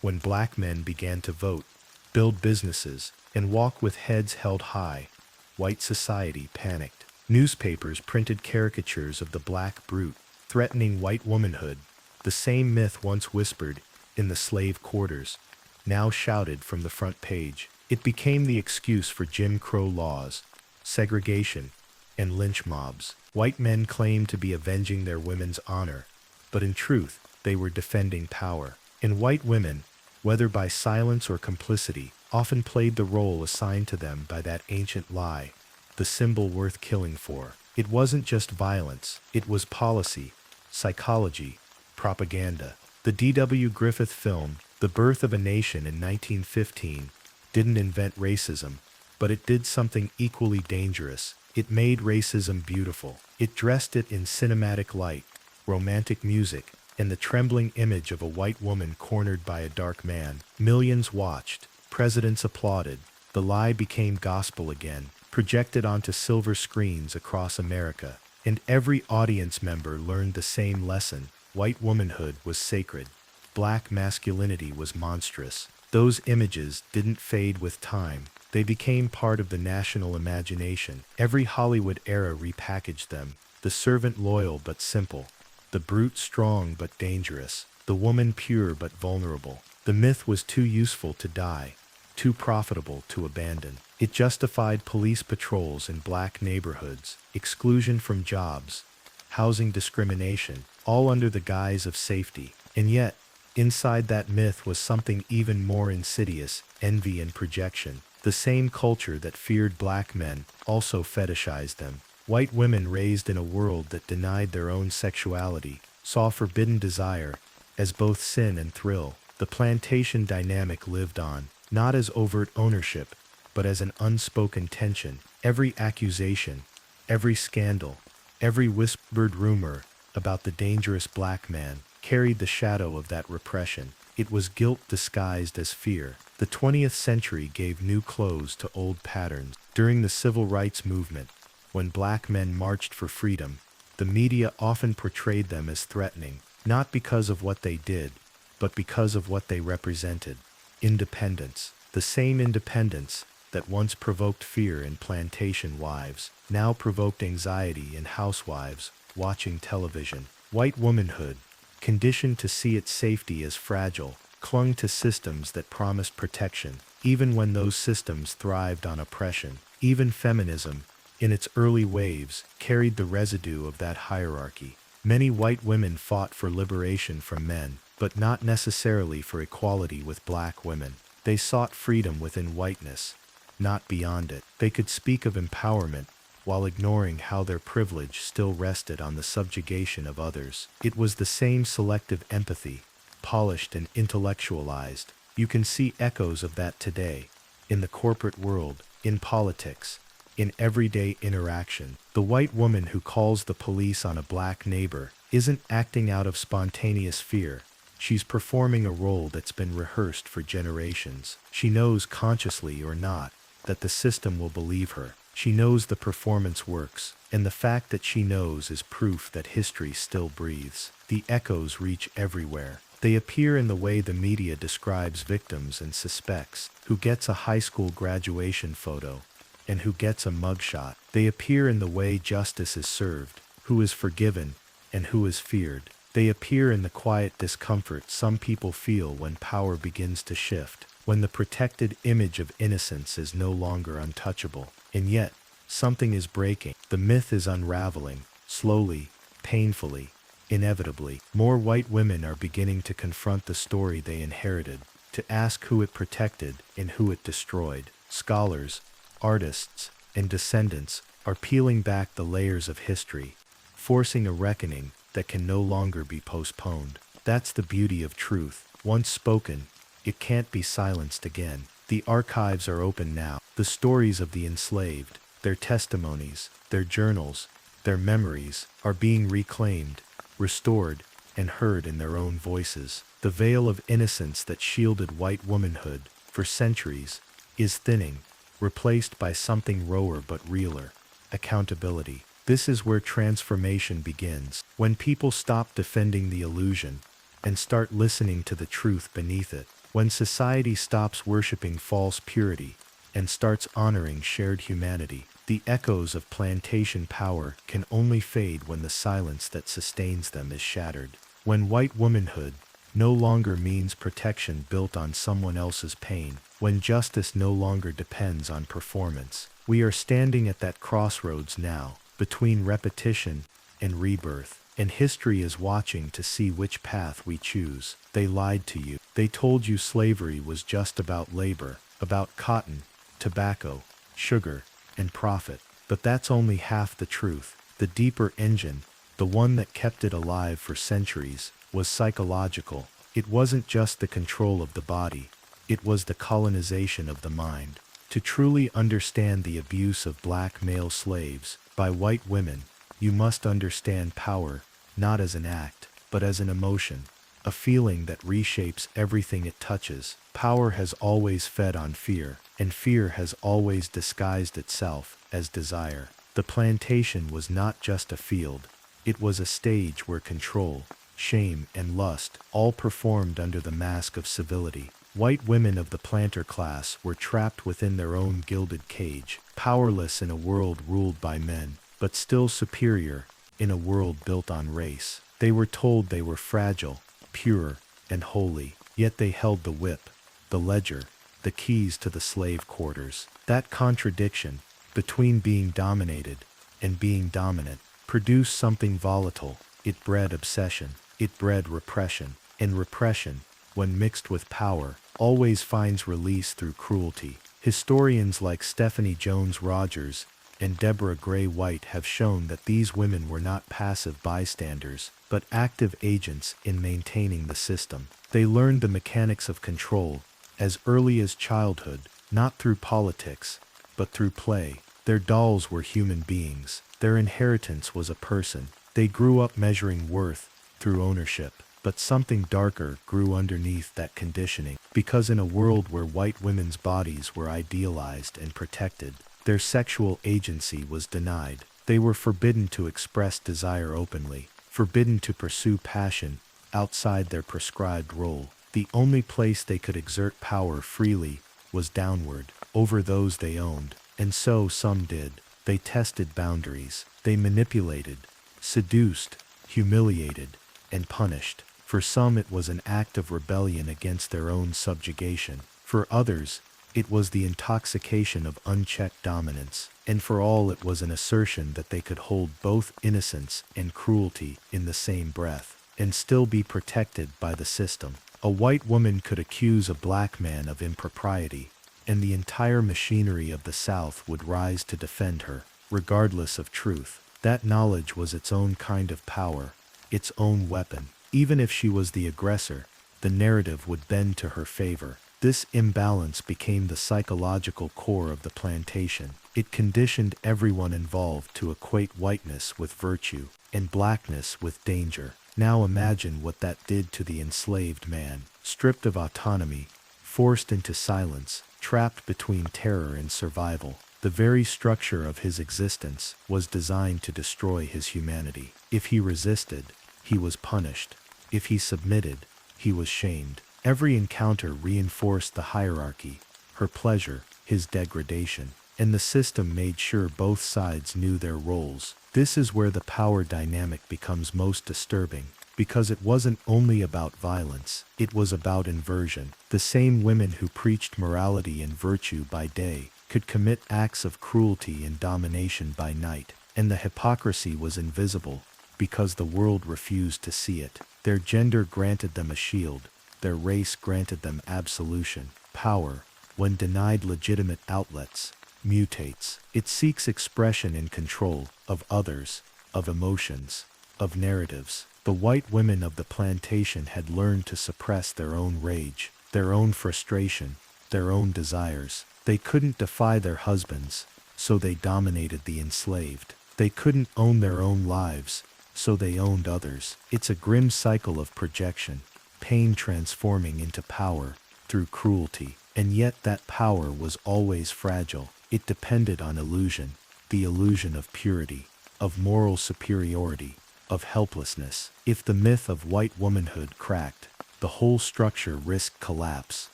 when black men began to vote, build businesses, and walk with heads held high, white society panicked. Newspapers printed caricatures of the black brute, threatening white womanhood. The same myth once whispered in the slave quarters, now shouted from the front page. It became the excuse for Jim Crow laws, segregation, and lynch mobs. White men claimed to be avenging their women's honor, but in truth, they were defending power. And white women, whether by silence or complicity, often played the role assigned to them by that ancient lie, the symbol worth killing for. It wasn't just violence, it was policy, psychology, propaganda. The D.W. Griffith film, The Birth of a Nation in 1915, didn't invent racism, but it did something equally dangerous. It made racism beautiful. It dressed it in cinematic light, romantic music, and the trembling image of a white woman cornered by a dark man. Millions watched, presidents applauded. The lie became gospel again, projected onto silver screens across America, and every audience member learned the same lesson. White womanhood was sacred. Black masculinity was monstrous. Those images didn't fade with time. They became part of the national imagination. Every Hollywood era repackaged them. The servant loyal but simple. The brute strong but dangerous. The woman pure but vulnerable. The myth was too useful to die, too profitable to abandon. It justified police patrols in black neighborhoods, exclusion from jobs, housing discrimination, all under the guise of safety. And yet, inside that myth was something even more insidious: envy and projection. The same culture that feared black men also fetishized them. White women raised in a world that denied their own sexuality saw forbidden desire as both sin and thrill. The plantation dynamic lived on, not as overt ownership, but as an unspoken tension. Every accusation, every scandal, every whispered rumor about the dangerous black man carried the shadow of that repression. It was guilt disguised as fear. The 20th century gave new clothes to old patterns. During the civil rights movement, when black men marched for freedom, the media often portrayed them as threatening, not because of what they did, but because of what they represented: independence. The same independence that once provoked fear in plantation wives, now provoked anxiety in housewives watching television. White womanhood, conditioned to see its safety as fragile, clung to systems that promised protection, even when those systems thrived on oppression. Even feminism, in its early waves, carried the residue of that hierarchy. Many white women fought for liberation from men, but not necessarily for equality with black women. They sought freedom within whiteness, not beyond it. They could speak of empowerment while ignoring how their privilege still rested on the subjugation of others. It was the same selective empathy, polished and intellectualized. You can see echoes of that today, in the corporate world, in politics, in everyday interaction. The white woman who calls the police on a black neighbor isn't acting out of spontaneous fear. She's performing a role that's been rehearsed for generations. She knows, consciously or not, that the system will believe her. She knows the performance works, and the fact that she knows is proof that history still breathes. The echoes reach everywhere. They appear in the way the media describes victims and suspects, who gets a high school graduation photo, and who gets a mugshot. They appear in the way justice is served, who is forgiven, and who is feared. They appear in the quiet discomfort some people feel when power begins to shift, when the protected image of innocence is no longer untouchable. And yet, something is breaking. The myth is unraveling, slowly, painfully, inevitably. More white women are beginning to confront the story they inherited, to ask who it protected and who it destroyed. Scholars, artists, and descendants are peeling back the layers of history, forcing a reckoning that can no longer be postponed. That's the beauty of truth. Once spoken, it can't be silenced again. The archives are open now. The stories of the enslaved, their testimonies, their journals, their memories are being reclaimed, restored, and heard in their own voices. The veil of innocence that shielded white womanhood for centuries is thinning, replaced by something rawer but realer: accountability. This is where transformation begins, when people stop defending the illusion and start listening to the truth beneath it, when society stops worshiping false purity and starts honoring shared humanity. The echoes of plantation power can only fade when the silence that sustains them is shattered. When white womanhood no longer means protection built on someone else's pain, when justice no longer depends on performance. We are standing at that crossroads now, between repetition and rebirth, and history is watching to see which path we choose. They lied to you. They told you slavery was just about labor, about cotton, tobacco, sugar, and profit. But that's only half the truth. The deeper engine, the one that kept it alive for centuries, was psychological. It wasn't just the control of the body, it was the colonization of the mind. To truly understand the abuse of black male slaves by white women, you must understand power, not as an act, but as an emotion, a feeling that reshapes everything it touches. Power has always fed on fear, and fear has always disguised itself as desire. The plantation was not just a field, it was a stage where control, shame, and lust all performed under the mask of civility. White women of the planter class were trapped within their own gilded cage, powerless in a world ruled by men, but still superior in a world built on race. They were told they were fragile, pure, and holy, yet they held the whip, the ledger, the keys to the slave quarters. That contradiction between being dominated and being dominant produced something volatile. It bred obsession, it bred repression, and repression, when mixed with power, always finds release through cruelty. Historians like Stephanie Jones Rogers and Deborah Gray White have shown that these women were not passive bystanders, but active agents in maintaining the system. They learned the mechanics of control as early as childhood, not through politics, but through play. Their dolls were human beings. Their inheritance was a person. They grew up measuring worth through ownership. But something darker grew underneath that conditioning, because in a world where white women's bodies were idealized and protected, their sexual agency was denied. They were forbidden to express desire openly, forbidden to pursue passion outside their prescribed role. The only place they could exert power freely was downward, over those they owned. And so some did. They tested boundaries. They manipulated, seduced, humiliated, and punished. For some it was an act of rebellion against their own subjugation. For others, it was the intoxication of unchecked dominance. And for all it was an assertion that they could hold both innocence and cruelty in the same breath, and still be protected by the system. A white woman could accuse a black man of impropriety, and the entire machinery of the South would rise to defend her, regardless of truth. That knowledge was its own kind of power, its own weapon. Even if she was the aggressor, the narrative would bend to her favor. This imbalance became the psychological core of the plantation. It conditioned everyone involved to equate whiteness with virtue and blackness with danger. Now imagine what that did to the enslaved man, stripped of autonomy, forced into silence, trapped between terror and survival. The very structure of his existence was designed to destroy his humanity. If he resisted, he was punished. If he submitted, he was shamed. Every encounter reinforced the hierarchy, her pleasure, his degradation, and the system made sure both sides knew their roles. This is where the power dynamic becomes most disturbing. because it wasn't only about violence, it was about inversion. The same women who preached morality and virtue by day could commit acts of cruelty and domination by night, and the hypocrisy was invisible because the world refused to see it. Their gender granted them a shield, their race granted them absolution. Power, when denied legitimate outlets, mutates. It seeks expression and control of others, of emotions, of narratives. The white women of the plantation had learned to suppress their own rage, their own frustration, their own desires. They couldn't defy their husbands, so they dominated the enslaved. They couldn't own their own lives, so they owned others. It's a grim cycle of projection, pain transforming into power through cruelty. And yet that power was always fragile. It depended on illusion, the illusion of purity, of moral superiority, of helplessness. If the myth of white womanhood cracked, the whole structure risked collapse.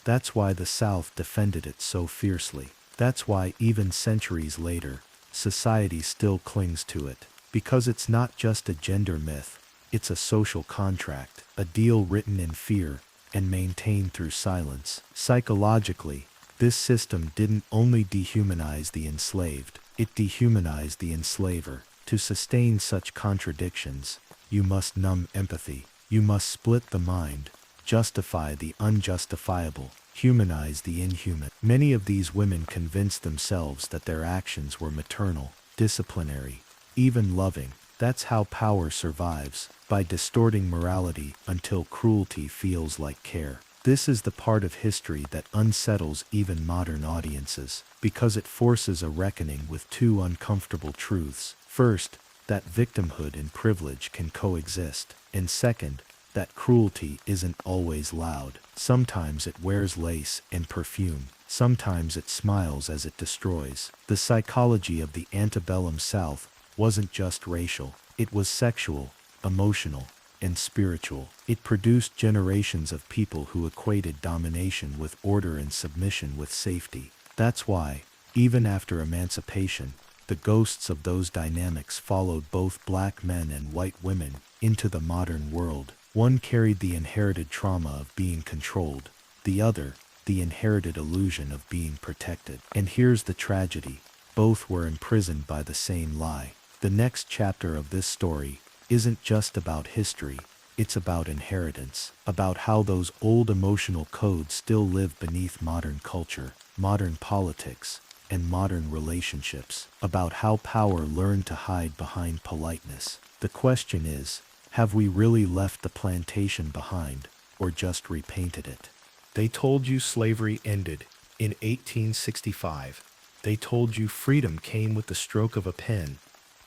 That's why the South defended it so fiercely. That's why even centuries later, society still clings to it. Because it's not just a gender myth, it's a social contract, a deal written in fear and maintained through silence. Psychologically, this system didn't only dehumanize the enslaved, it dehumanized the enslaver. To sustain such contradictions, you must numb empathy, you must split the mind, justify the unjustifiable, humanize the inhuman. Many of these women convinced themselves that their actions were maternal, disciplinary, even loving. That's how power survives, by distorting morality until cruelty feels like care. This is the part of history that unsettles even modern audiences, because it forces a reckoning with two uncomfortable truths. First, that victimhood and privilege can coexist, and second, that cruelty isn't always loud. Sometimes it wears lace and perfume, sometimes it smiles as it destroys. The psychology of the antebellum South wasn't just racial, it was sexual, emotional, and spiritual. It produced generations of people who equated domination with order and submission with safety. That's why, even after emancipation, the ghosts of those dynamics followed both black men and white women into the modern world. One carried the inherited trauma of being controlled, the other, the inherited illusion of being protected. And here's the tragedy. Both were imprisoned by the same lie. The next chapter of this story isn't just about history, it's about inheritance, about how those old emotional codes still live beneath modern culture, modern politics, and modern relationships, about how power learned to hide behind politeness. The question is, have we really left the plantation behind, or just repainted it? They told you slavery ended in 1865. They told you freedom came with the stroke of a pen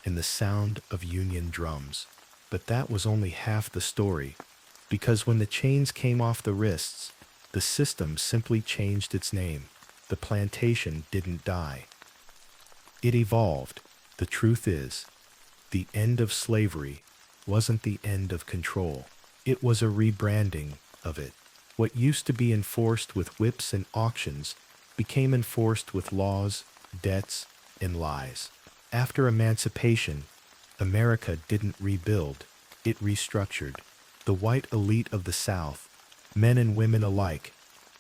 and the sound of Union drums. But that was only half the story, because when the chains came off the wrists, the system simply changed its name. The plantation didn't die. It evolved. The truth is, the end of slavery wasn't the end of control. It was a rebranding of it. What used to be enforced with whips and auctions became enforced with laws, debts, and lies. After emancipation, America didn't rebuild, it restructured. The white elite of the South, men and women alike,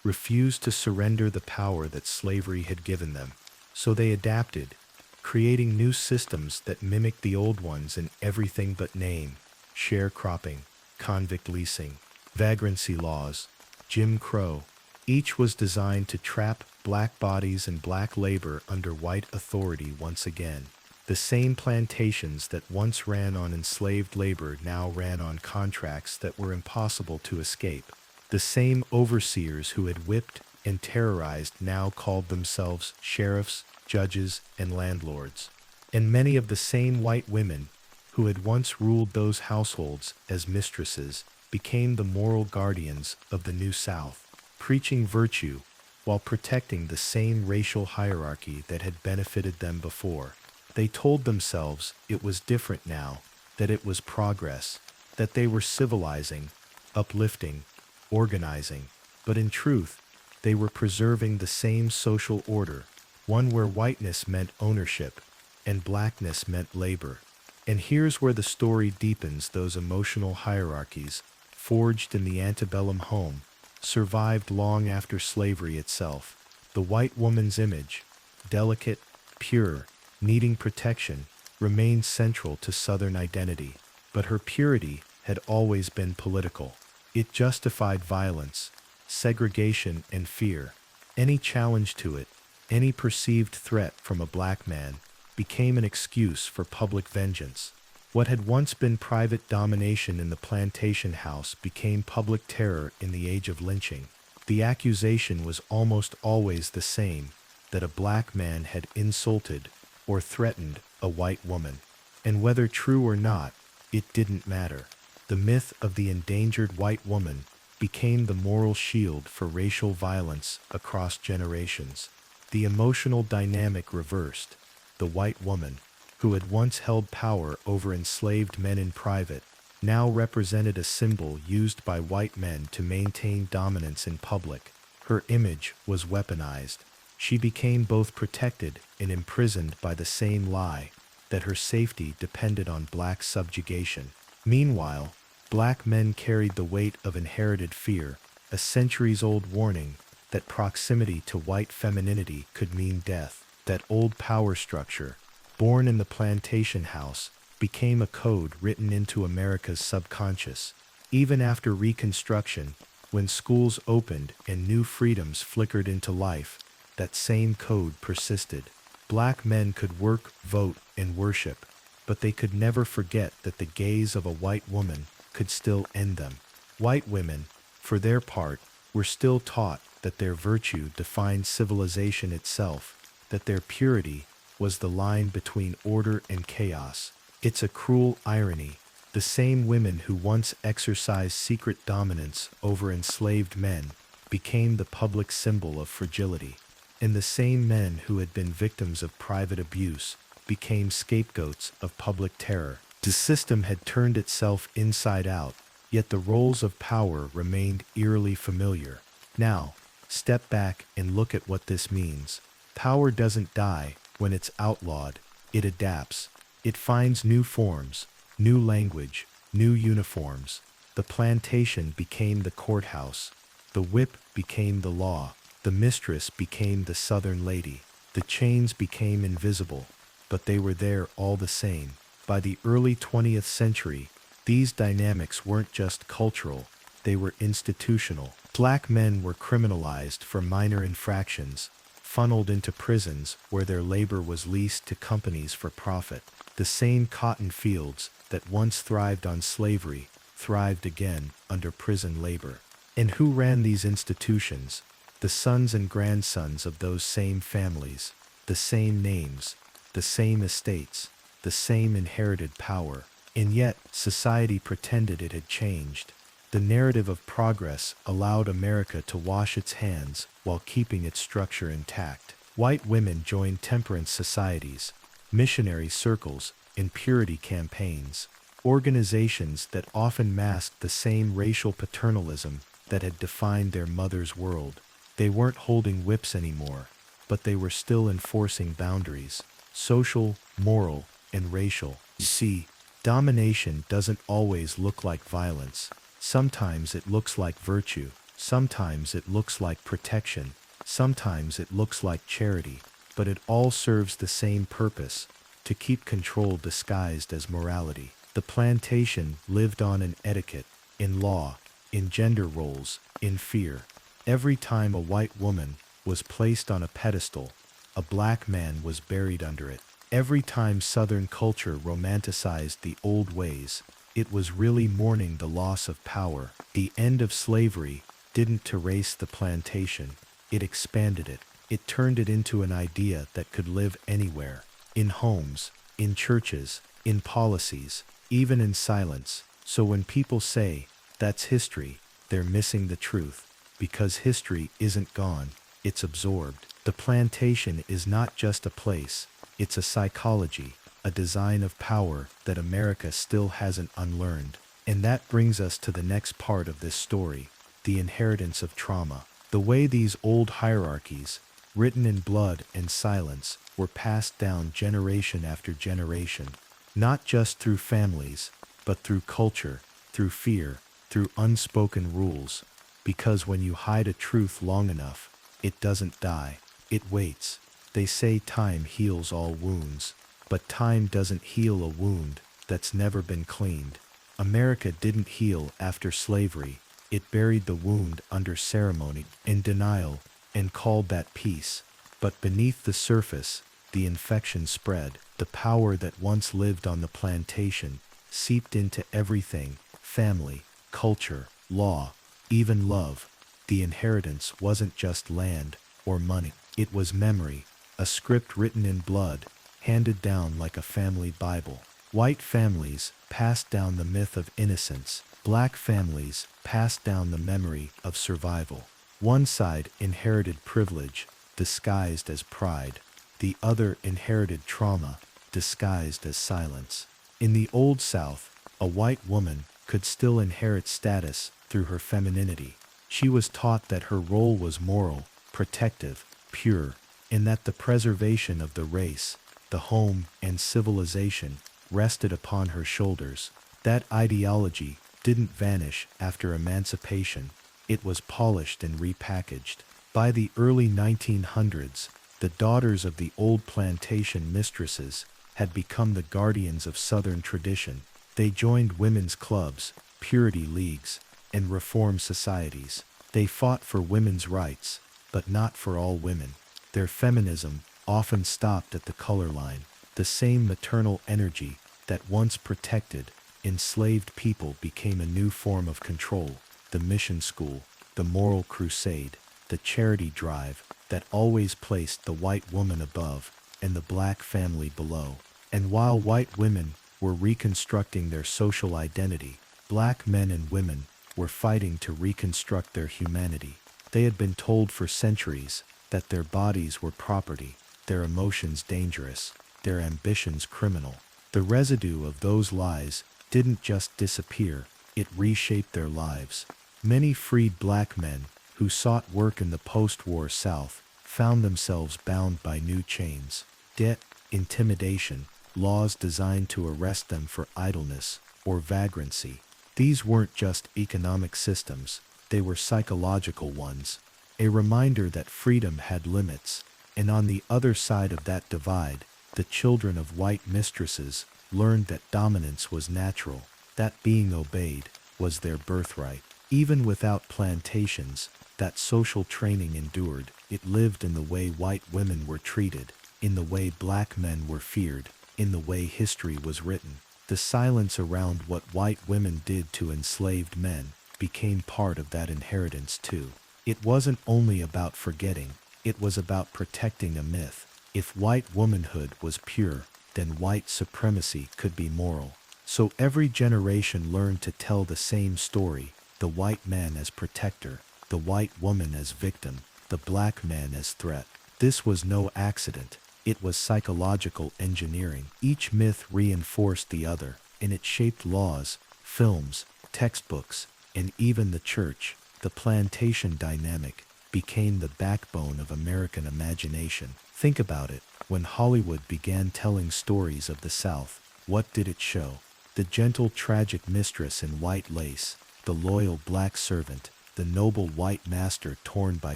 refused to surrender the power that slavery had given them. So they adapted, creating new systems that mimicked the old ones in everything but name: sharecropping, convict leasing, vagrancy laws, Jim Crow. Each was designed to trap black bodies and black labor under white authority once again. The same plantations that once ran on enslaved labor now ran on contracts that were impossible to escape. The same overseers who had whipped and terrorized now called themselves sheriffs, judges, and landlords. And many of the same white women who had once ruled those households as mistresses became the moral guardians of the New South, preaching virtue while protecting the same racial hierarchy that had benefited them before. They told themselves it was different now, that it was progress, that they were civilizing, uplifting, organizing, but in truth, they were preserving the same social order, one where whiteness meant ownership and blackness meant labor. And here's where the story deepens. Those emotional hierarchies, forged in the antebellum home, survived long after slavery itself. The white woman's image, delicate, pure, needing protection, remained central to Southern identity. But her purity had always been political. It justified violence, segregation, and fear. Any challenge to it, any perceived threat from a black man, became an excuse for public vengeance. What had once been private domination in the plantation house became public terror in the age of lynching. The accusation was almost always the same, that a black man had insulted or threatened a white woman. And whether true or not, it didn't matter. The myth of the endangered white woman became the moral shield for racial violence across generations. The emotional dynamic reversed. The white woman, who had once held power over enslaved men in private, now represented a symbol used by white men to maintain dominance in public. Her image was weaponized. She became both protected and imprisoned by the same lie, that her safety depended on black subjugation. Meanwhile, black men carried the weight of inherited fear, a centuries-old warning that proximity to white femininity could mean death. That old power structure, born in the plantation house, became a code written into America's subconscious. Even after Reconstruction, when schools opened and new freedoms flickered into life, that same code persisted. Black men could work, vote, and worship, but they could never forget that the gaze of a white woman could still end them. White women, for their part, were still taught that their virtue defined civilization itself, that their purity was the line between order and chaos. It's a cruel irony. The same women who once exercised secret dominance over enslaved men became the public symbol of fragility. And the same men who had been victims of private abuse became scapegoats of public terror. The system had turned itself inside out, yet the roles of power remained eerily familiar. Now, step back and look at what this means. Power doesn't die when it's outlawed. It adapts. It finds new forms, new language, new uniforms. The plantation became the courthouse. The whip became the law. The mistress became the Southern lady. The chains became invisible, but they were there all the same. By the early 20th century, these dynamics weren't just cultural, they were institutional. Black men were criminalized for minor infractions, funneled into prisons where their labor was leased to companies for profit. The same cotton fields that once thrived on slavery thrived again under prison labor. And who ran these institutions? The sons and grandsons of those same families, the same names, the same estates, the same inherited power. And yet, society pretended it had changed. The narrative of progress allowed America to wash its hands while keeping its structure intact. White women joined temperance societies, missionary circles, and purity campaigns, organizations that often masked the same racial paternalism that had defined their mother's world. They weren't holding whips anymore, but they were still enforcing boundaries, social, moral, and racial. You see, domination doesn't always look like violence. Sometimes it looks like virtue. Sometimes it looks like protection. Sometimes it looks like charity. But it all serves the same purpose, to keep control disguised as morality. The plantation lived on in etiquette, in law, in gender roles, in fear. Every time a white woman was placed on a pedestal, a black man was buried under it. Every time Southern culture romanticized the old ways, it was really mourning the loss of power. The end of slavery didn't erase the plantation, it expanded it. It turned it into an idea that could live anywhere, in homes, in churches, in policies, even in silence. So when people say, that's history, they're missing the truth, because history isn't gone, it's absorbed. The plantation is not just a place, it's a psychology, a design of power that America still hasn't unlearned. And that brings us to the next part of this story, the inheritance of trauma. The way these old hierarchies, written in blood and silence, were passed down generation after generation. Not just through families, but through culture, through fear, through unspoken rules. Because when you hide a truth long enough, it doesn't die, it waits. They say time heals all wounds, but time doesn't heal a wound that's never been cleaned. America didn't heal after slavery, it buried the wound under ceremony and denial, and called that peace. But beneath the surface, the infection spread. The power that once lived on the plantation seeped into everything: family, culture, law, even love. The inheritance wasn't just land or money, it was memory, a script written in blood, handed down like a family Bible. White families passed down the myth of innocence, black families passed down the memory of survival. One side inherited privilege, disguised as pride. The other inherited trauma, disguised as silence. In the Old South, a white woman could still inherit status through her femininity. She was taught that her role was moral, protective, pure, and that the preservation of the race, the home, and civilization rested upon her shoulders. That ideology didn't vanish after emancipation. It was polished and repackaged. By the early 1900s, the daughters of the old plantation mistresses had become the guardians of Southern tradition. They joined women's clubs, purity leagues, and reform societies. They fought for women's rights, but not for all women. Their feminism often stopped at the color line. The same maternal energy that once protected enslaved people became a new form of control. The mission school, the moral crusade, the charity drive that always placed the white woman above and the black family below. And while white women were reconstructing their social identity, black men and women were fighting to reconstruct their humanity. They had been told for centuries that their bodies were property, their emotions dangerous, their ambitions criminal. The residue of those lies didn't just disappear, it reshaped their lives. Many freed black men who sought work in the post-war South found themselves bound by new chains, debt, intimidation, laws designed to arrest them for idleness or vagrancy. These weren't just economic systems, they were psychological ones, a reminder that freedom had limits. And on the other side of that divide, the children of white mistresses learned that dominance was natural, that being obeyed was their birthright. Even without plantations, that social training endured. It lived in the way white women were treated, in the way black men were feared, in the way history was written. The silence around what white women did to enslaved men became part of that inheritance too. It wasn't only about forgetting, it was about protecting a myth. If white womanhood was pure, then white supremacy could be moral. So every generation learned to tell the same story: the white man as protector, the white woman as victim, the black man as threat. This was no accident. It was psychological engineering. Each myth reinforced the other, and it shaped laws, films, textbooks, and even the church. The plantation dynamic became the backbone of American imagination. Think about it. When Hollywood began telling stories of the South, what did it show? The gentle, tragic mistress in white lace, the loyal black servant, the noble white master torn by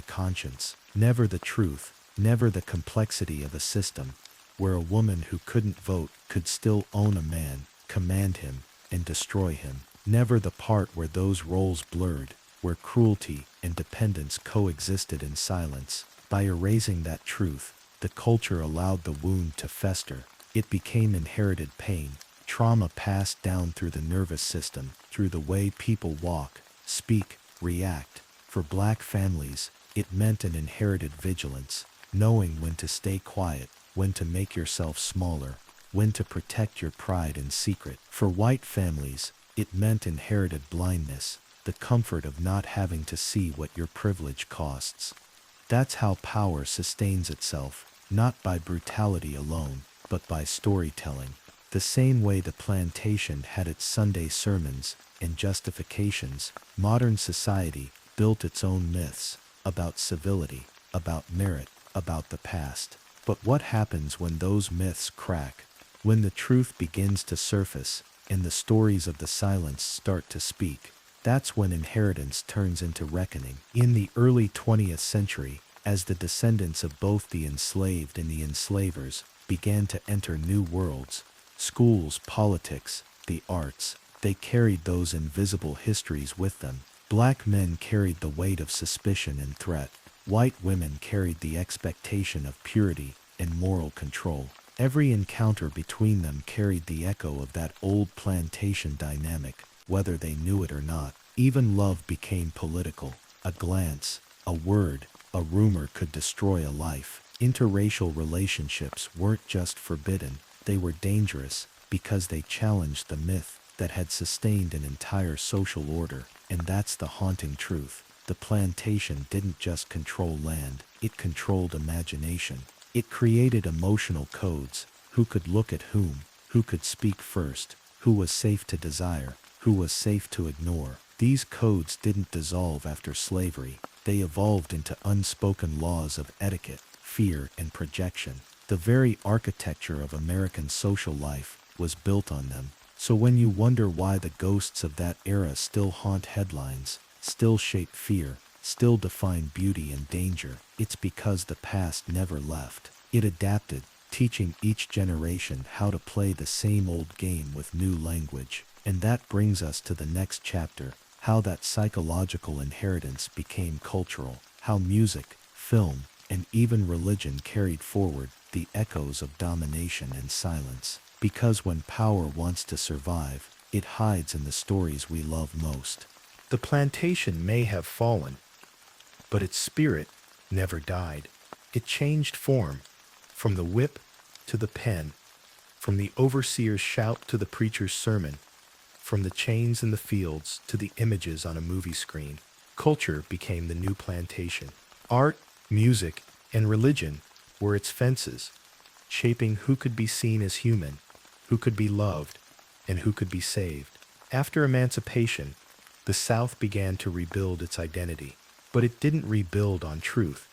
conscience. Never the truth, never the complexity of a system where a woman who couldn't vote could still own a man, command him, and destroy him. Never the part where those roles blurred, where cruelty and dependence coexisted in silence. By erasing that truth, the culture allowed the wound to fester. It became inherited pain, trauma passed down through the nervous system, through the way people walk, speak, react. For black families, it meant an inherited vigilance, knowing when to stay quiet, when to make yourself smaller, when to protect your pride in secret. For white families, it meant inherited blindness, the comfort of not having to see what your privilege costs. That's how power sustains itself, not by brutality alone, but by storytelling. The same way the plantation had its Sunday sermons and justifications, modern society built its own myths about civility, about merit, about the past. But what happens when those myths crack? When the truth begins to surface, and the stories of the silence start to speak, that's when inheritance turns into reckoning. In the early 20th century, as the descendants of both the enslaved and the enslavers began to enter new worlds, schools, politics, the arts, they carried those invisible histories with them. Black men carried the weight of suspicion and threat. White women carried the expectation of purity and moral control. Every encounter between them carried the echo of that old plantation dynamic, whether they knew it or not. Even love became political. A glance, a word, a rumor could destroy a life. Interracial relationships weren't just forbidden, they were dangerous because they challenged the myth that had sustained an entire social order. And that's the haunting truth. The plantation didn't just control land, it controlled imagination. It created emotional codes: who could look at whom, who could speak first, who was safe to desire, who was safe to ignore. These codes didn't dissolve after slavery, they evolved into unspoken laws of etiquette, fear, and projection. The very architecture of American social life was built on them. So when you wonder why the ghosts of that era still haunt headlines, still shape fear, still define beauty and danger, it's because the past never left. It adapted, teaching each generation how to play the same old game with new language. And that brings us to the next chapter: how that psychological inheritance became cultural, how music, film, and even religion carried forward the echoes of domination and silence. Because when power wants to survive, it hides in the stories we love most. The plantation may have fallen, but its spirit never died. It changed form, from the whip to the pen, from the overseer's shout to the preacher's sermon, from the chains in the fields to the images on a movie screen. Culture became the new plantation. Art, music, and religion were its fences, shaping who could be seen as human, who could be loved, and who could be saved. After emancipation, the South began to rebuild its identity. But it didn't rebuild on truth.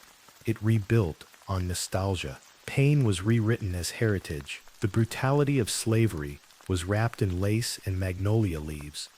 It rebuilt on nostalgia. Pain was rewritten as heritage. The brutality of slavery was wrapped in lace and magnolia leaves,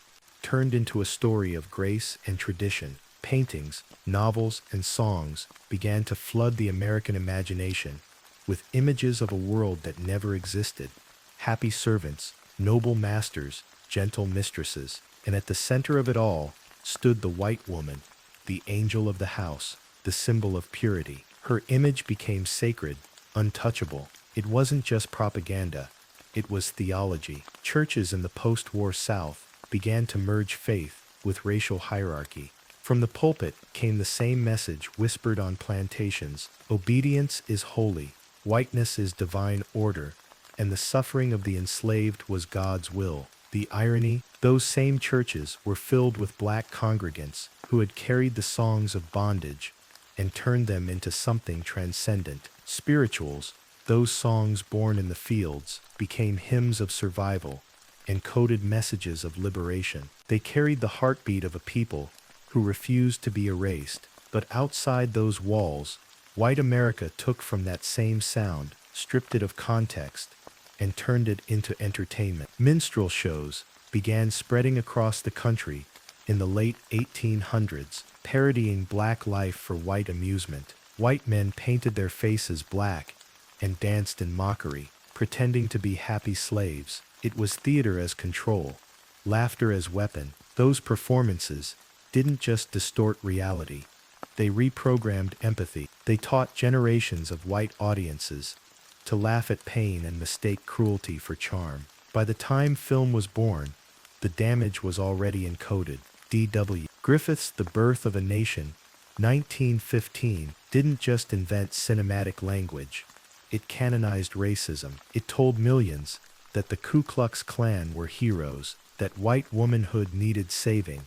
turned into a story of grace and tradition. Paintings, novels, and songs began to flood the American imagination with images of a world that never existed. Happy servants, noble masters, gentle mistresses, and at the center of it all stood the white woman, the angel of the house, the symbol of purity. Her image became sacred, untouchable. It wasn't just propaganda, it was theology. Churches in the post-war South began to merge faith with racial hierarchy. From the pulpit came the same message whispered on plantations: obedience is holy, whiteness is divine order, and the suffering of the enslaved was God's will. The irony: those same churches were filled with black congregants who had carried the songs of bondage and turned them into something transcendent. Spirituals, those songs born in the fields, became hymns of survival and coded messages of liberation. They carried the heartbeat of a people who refused to be erased. But outside those walls, white America took from that same sound, stripped it of context, and turned it into entertainment. Minstrel shows began spreading across the country in the late 1800s, parodying black life for white amusement. White men painted their faces black and danced in mockery, pretending to be happy slaves. It was theater as control, laughter as weapon. Those performances didn't just distort reality, they reprogrammed empathy. They taught generations of white audiences to laugh at pain and mistake cruelty for charm. By the time film was born, the damage was already encoded. D.W. Griffith's The Birth of a Nation, 1915, didn't just invent cinematic language. It canonized racism. It told millions that the Ku Klux Klan were heroes, that white womanhood needed saving,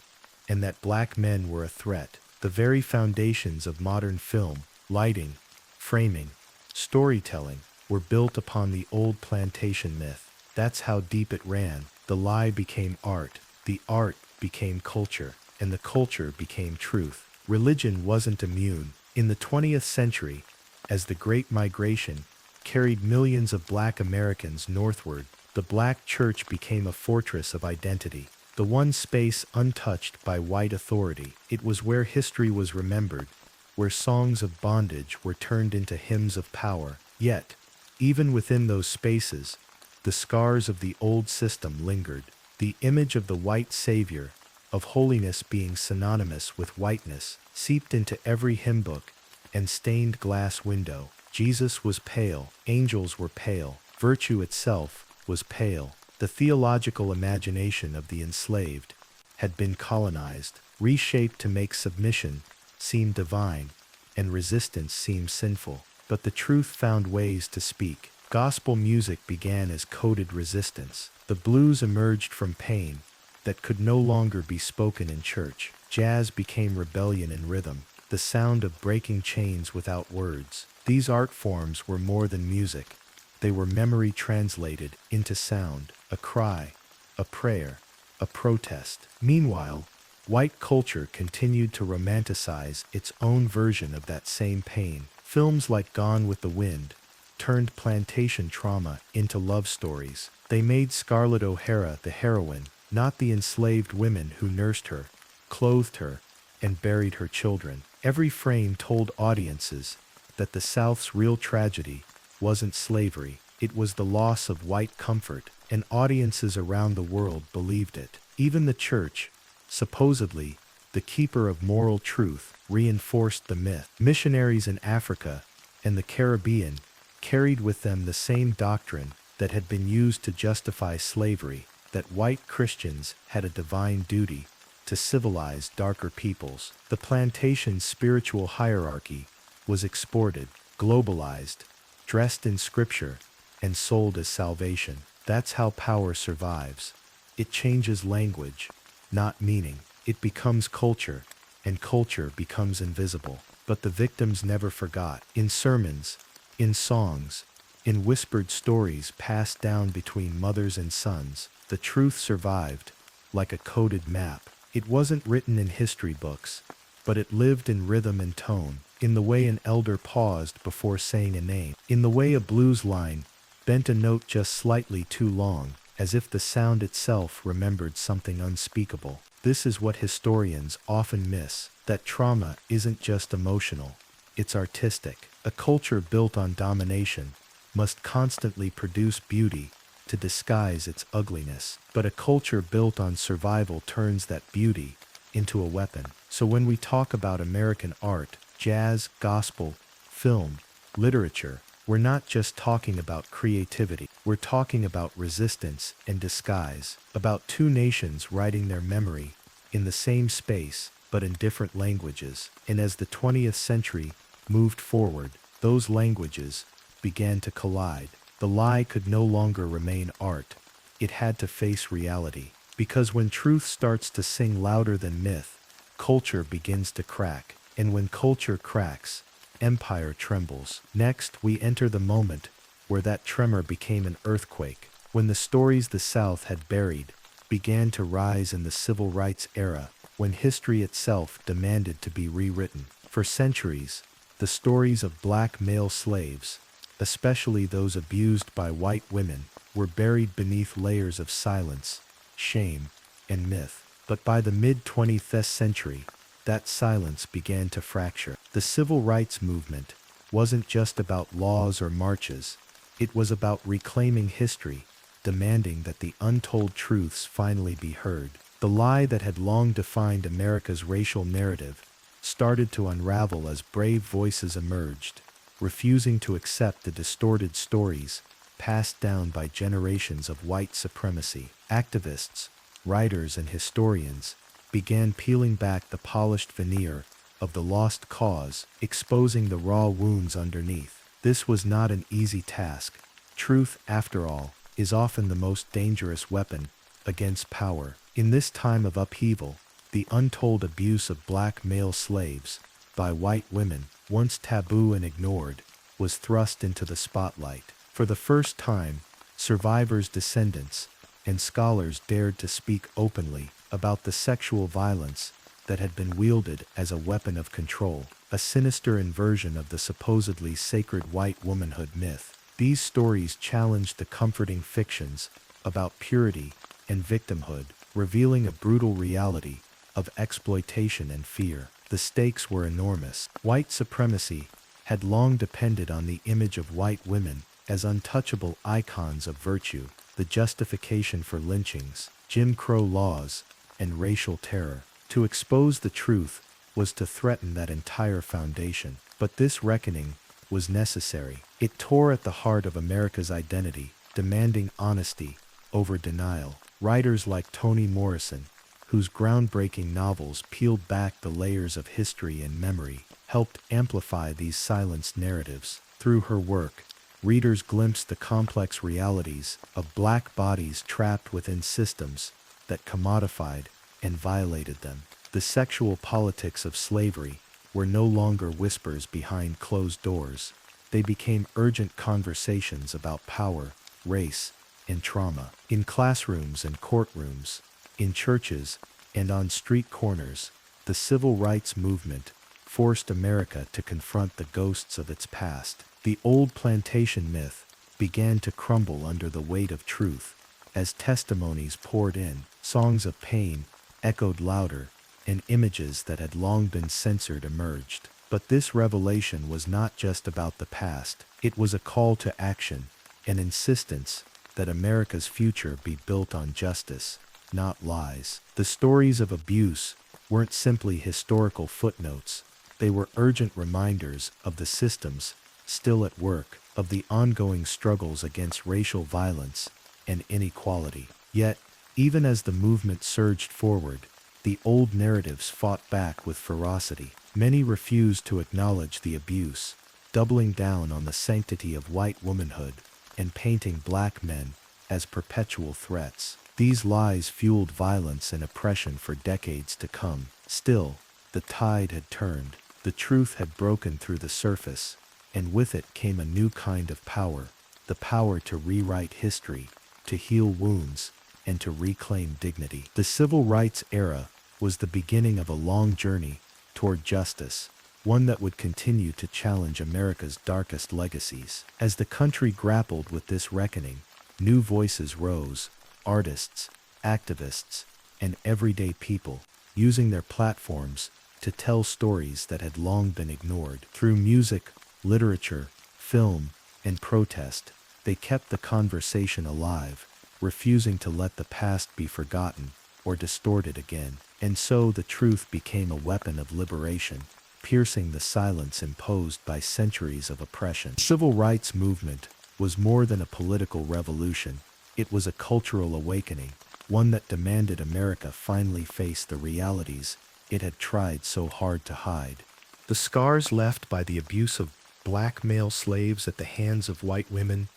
and that black men were a threat. The very foundations of modern film, lighting, framing, storytelling, were built upon the old plantation myth. That's how deep it ran. The lie became art, the art became culture, and the culture became truth. Religion wasn't immune. In the 20th century, as the Great Migration carried millions of black Americans northward. The black church became a fortress of identity, the one space untouched by white authority. It was where history was remembered, where songs of bondage were turned into hymns of power. Yet, even within those spaces, the scars of the old system lingered. The image of the white savior, of holiness being synonymous with whiteness, seeped into every hymn book and stained glass window. Jesus was pale, angels were pale, virtue itself was pale. The theological imagination of the enslaved had been colonized, reshaped to make submission seem divine and resistance seem sinful. But the truth found ways to speak. Gospel music began as coded resistance. The blues emerged from pain that could no longer be spoken in church. Jazz became rebellion in rhythm, the sound of breaking chains without words. These art forms were more than music. They were memory translated into sound, a cry, a prayer, a protest. Meanwhile, white culture continued to romanticize its own version of that same pain. Films like Gone with the Wind turned plantation trauma into love stories. They made Scarlett O'Hara the heroine, not the enslaved women who nursed her, clothed her, and buried her children. Every frame told audiences that the South's real tragedy wasn't slavery, it was the loss of white comfort, and audiences around the world believed it. Even the church, supposedly the keeper of moral truth, reinforced the myth. Missionaries in Africa and the Caribbean carried with them the same doctrine that had been used to justify slavery, that white Christians had a divine duty to civilize darker peoples. The plantation's spiritual hierarchy was exported, globalized, dressed in scripture, and sold as salvation. That's how power survives. It changes language, not meaning. It becomes culture, and culture becomes invisible. But the victims never forgot. In sermons, in songs, in whispered stories passed down between mothers and sons, the truth survived, like a coded map. It wasn't written in history books, but it lived in rhythm and tone, in the way an elder paused before saying a name, in the way a blues line bent a note just slightly too long, as if the sound itself remembered something unspeakable. This is what historians often miss, that trauma isn't just emotional, it's artistic. A culture built on domination must constantly produce beauty to disguise its ugliness, but a culture built on survival turns that beauty into a weapon. So when we talk about American art, jazz, gospel, film, literature, we're not just talking about creativity. We're talking about resistance and disguise, about two nations writing their memory in the same space, but in different languages. And as the 20th century moved forward, those languages began to collide. The lie could no longer remain art. It had to face reality. Because when truth starts to sing louder than myth, culture begins to crack. And when culture cracks, empire trembles. Next, we enter the moment where that tremor became an earthquake, when the stories the South had buried began to rise in the civil rights era, when history itself demanded to be rewritten. For centuries, the stories of black male slaves, especially those abused by white women, were buried beneath layers of silence, shame, and myth. But by the mid-20th century, that silence began to fracture. The civil rights movement wasn't just about laws or marches. It was about reclaiming history, demanding that the untold truths finally be heard. The lie that had long defined America's racial narrative started to unravel as brave voices emerged, refusing to accept the distorted stories passed down by generations of white supremacy. Activists, writers, and historians began peeling back the polished veneer of the lost cause, exposing the raw wounds underneath. This was not an easy task. Truth, after all, is often the most dangerous weapon against power. In this time of upheaval, the untold abuse of black male slaves by white women, once taboo and ignored, was thrust into the spotlight. For the first time, survivors' descendants and scholars dared to speak openly about the sexual violence that had been wielded as a weapon of control, a sinister inversion of the supposedly sacred white womanhood myth. These stories challenged the comforting fictions about purity and victimhood, revealing a brutal reality of exploitation and fear. The stakes were enormous. White supremacy had long depended on the image of white women as untouchable icons of virtue, the justification for lynchings, Jim Crow laws, and racial terror. To expose the truth was to threaten that entire foundation. But this reckoning was necessary. It tore at the heart of America's identity, demanding honesty over denial. Writers like Toni Morrison, whose groundbreaking novels peeled back the layers of history and memory, helped amplify these silenced narratives. Through her work, readers glimpsed the complex realities of black bodies trapped within systems that commodified and violated them. The sexual politics of slavery were no longer whispers behind closed doors. They became urgent conversations about power, race, and trauma. In classrooms and courtrooms, in churches, and on street corners, the civil rights movement forced America to confront the ghosts of its past. The old plantation myth began to crumble under the weight of truth. As testimonies poured in, songs of pain echoed louder, and images that had long been censored emerged. But this revelation was not just about the past. It was a call to action, an insistence that America's future be built on justice, not lies. The stories of abuse weren't simply historical footnotes. They were urgent reminders of the systems still at work, of the ongoing struggles against racial violence and inequality. Yet, even as the movement surged forward, the old narratives fought back with ferocity. Many refused to acknowledge the abuse, doubling down on the sanctity of white womanhood and painting black men as perpetual threats. These lies fueled violence and oppression for decades to come. Still, the tide had turned. The truth had broken through the surface, and with it came a new kind of power, the power to rewrite history, to heal wounds, and to reclaim dignity. The civil rights era was the beginning of a long journey toward justice, one that would continue to challenge America's darkest legacies. As the country grappled with this reckoning, new voices rose, artists, activists, and everyday people, using their platforms to tell stories that had long been ignored. Through music, literature, film, and protest, they kept the conversation alive, refusing to let the past be forgotten or distorted again. And so the truth became a weapon of liberation, piercing the silence imposed by centuries of oppression. The civil rights movement was more than a political revolution. It was a cultural awakening, one that demanded America finally face the realities it had tried so hard to hide. The scars left by the abuse of black male slaves at the hands of white women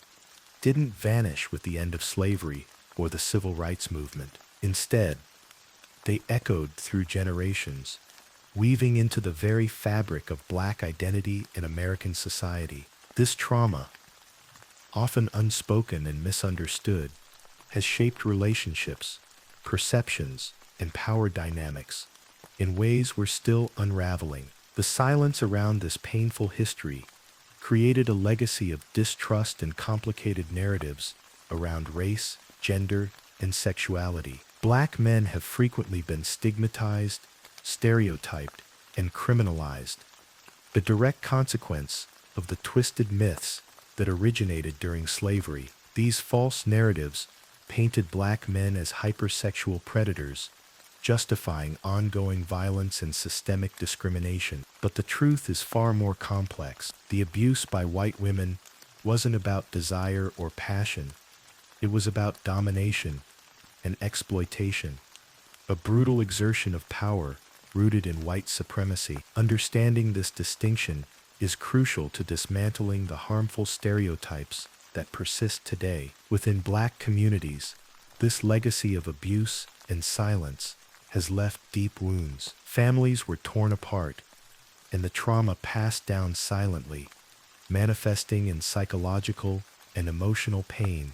didn't vanish with the end of slavery or the civil rights movement. Instead, they echoed through generations, weaving into the very fabric of black identity in American society. This trauma, often unspoken and misunderstood, has shaped relationships, perceptions, and power dynamics in ways we're still unraveling. The silence around this painful history created a legacy of distrust and complicated narratives around race, gender, and sexuality. Black men have frequently been stigmatized, stereotyped, and criminalized, the direct consequence of the twisted myths that originated during slavery. These false narratives painted black men as hypersexual predators, justifying ongoing violence and systemic discrimination. But the truth is far more complex. The abuse by white women wasn't about desire or passion. It was about domination and exploitation, a brutal exertion of power rooted in white supremacy. Understanding this distinction is crucial to dismantling the harmful stereotypes that persist today. Within black communities, this legacy of abuse and silence has left deep wounds. Families were torn apart, and the trauma passed down silently, manifesting in psychological and emotional pain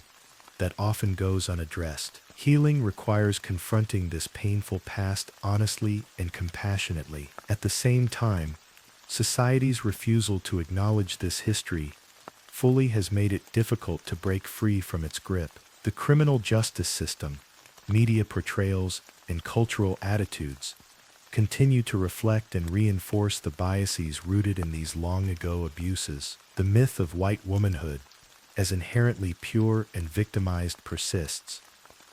that often goes unaddressed. Healing requires confronting this painful past honestly and compassionately. At the same time, society's refusal to acknowledge this history fully has made it difficult to break free from its grip. The criminal justice system, media portrayals, and cultural attitudes continue to reflect and reinforce the biases rooted in these long-ago abuses. The myth of white womanhood, as inherently pure and victimized, persists,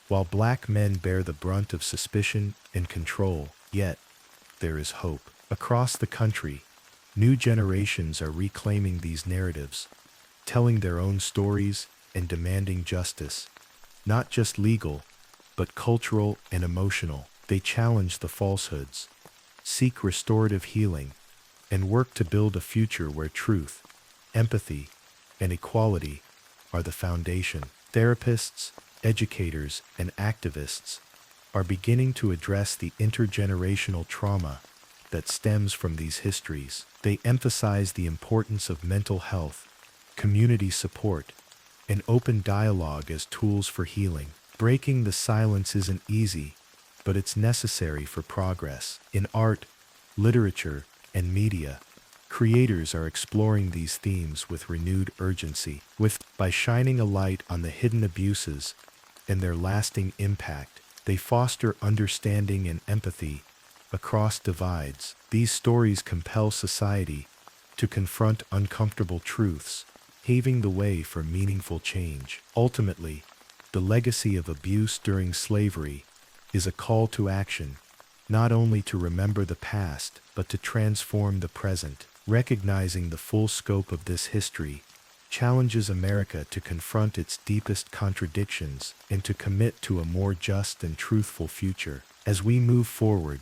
while black men bear the brunt of suspicion and control. Yet, there is hope. Across the country, new generations are reclaiming these narratives, telling their own stories and demanding justice, not just legal, but cultural and emotional. They challenge the falsehoods, seek restorative healing, and work to build a future where truth, empathy, and equality are the foundation. Therapists, educators, and activists are beginning to address the intergenerational trauma that stems from these histories. They emphasize the importance of mental health, community support, and open dialogue as tools for healing. Breaking the silence isn't easy, but it's necessary for progress. In art, literature, and media, creators are exploring these themes with renewed urgency. By shining a light on the hidden abuses and their lasting impact, they foster understanding and empathy across divides. These stories compel society to confront uncomfortable truths, paving the way for meaningful change. Ultimately, the legacy of abuse during slavery is a call to action, not only to remember the past, but to transform the present. Recognizing the full scope of this history challenges America to confront its deepest contradictions and to commit to a more just and truthful future. As we move forward,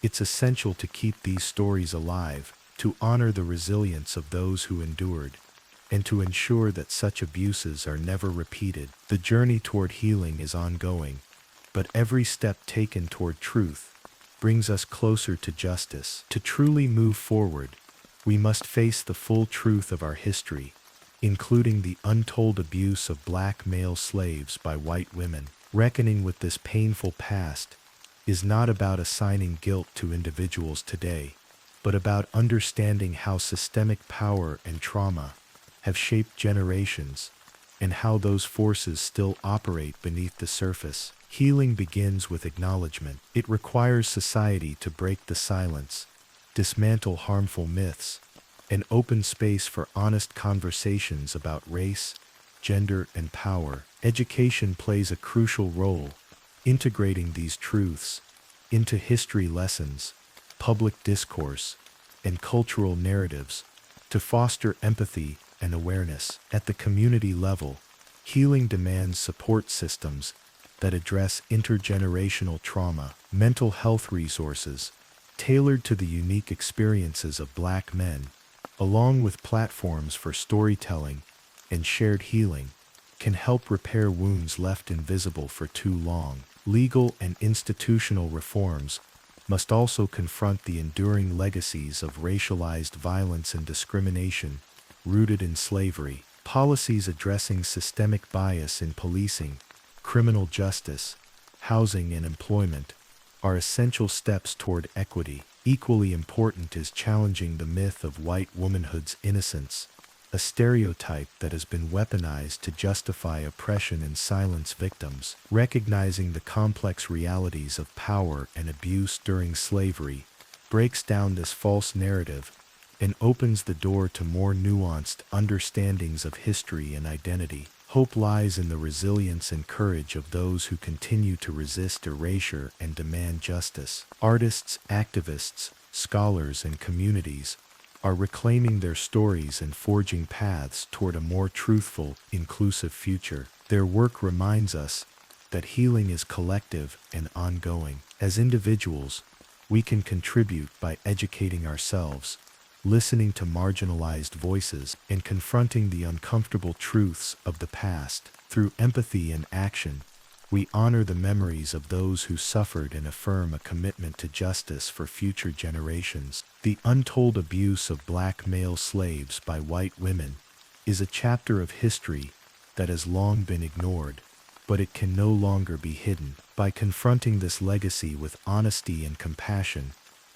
it's essential to keep these stories alive, to honor the resilience of those who endured, and to ensure that such abuses are never repeated. The journey toward healing is ongoing, but every step taken toward truth brings us closer to justice. To truly move forward, we must face the full truth of our history, including the untold abuse of black male slaves by white women. Reckoning with this painful past is not about assigning guilt to individuals today, but about understanding how systemic power and trauma have shaped generations and how those forces still operate beneath the surface. Healing begins with acknowledgement. It requires society to break the silence, dismantle harmful myths, and open space for honest conversations about race, gender, and power. Education plays a crucial role, integrating these truths into history lessons, public discourse, and cultural narratives to foster empathy and awareness. At the community level, healing demands support systems that address intergenerational trauma, mental health resources tailored to the unique experiences of black men, along with platforms for storytelling and shared healing, can help repair wounds left invisible for too long. Legal and institutional reforms must also confront the enduring legacies of racialized violence and discrimination rooted in slavery. Policies addressing systemic bias in policing, criminal justice, housing, and employment are essential steps toward equity. Equally important is challenging the myth of white womanhood's innocence, a stereotype that has been weaponized to justify oppression and silence victims. Recognizing the complex realities of power and abuse during slavery breaks down this false narrative and opens the door to more nuanced understandings of history and identity. Hope lies in the resilience and courage of those who continue to resist erasure and demand justice. Artists, activists, scholars, and communities are reclaiming their stories and forging paths toward a more truthful, inclusive future. Their work reminds us that healing is collective and ongoing. As individuals, we can contribute by educating ourselves, listening to marginalized voices, and confronting the uncomfortable truths of the past. Through empathy and action, we honor the memories of those who suffered and affirm a commitment to justice for future generations. The untold abuse of black male slaves by white women is a chapter of history that has long been ignored, but it can no longer be hidden. By confronting this legacy with honesty and compassion,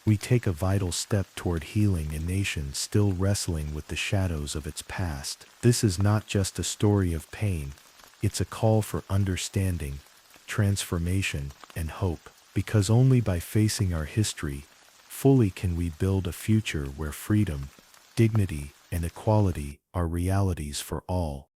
We take a vital step toward healing a nation still wrestling with the shadows of its past. This is not just a story of pain, it's a call for understanding, transformation, and hope. Because only by facing our history fully can we build a future where freedom, dignity, and equality are realities for all.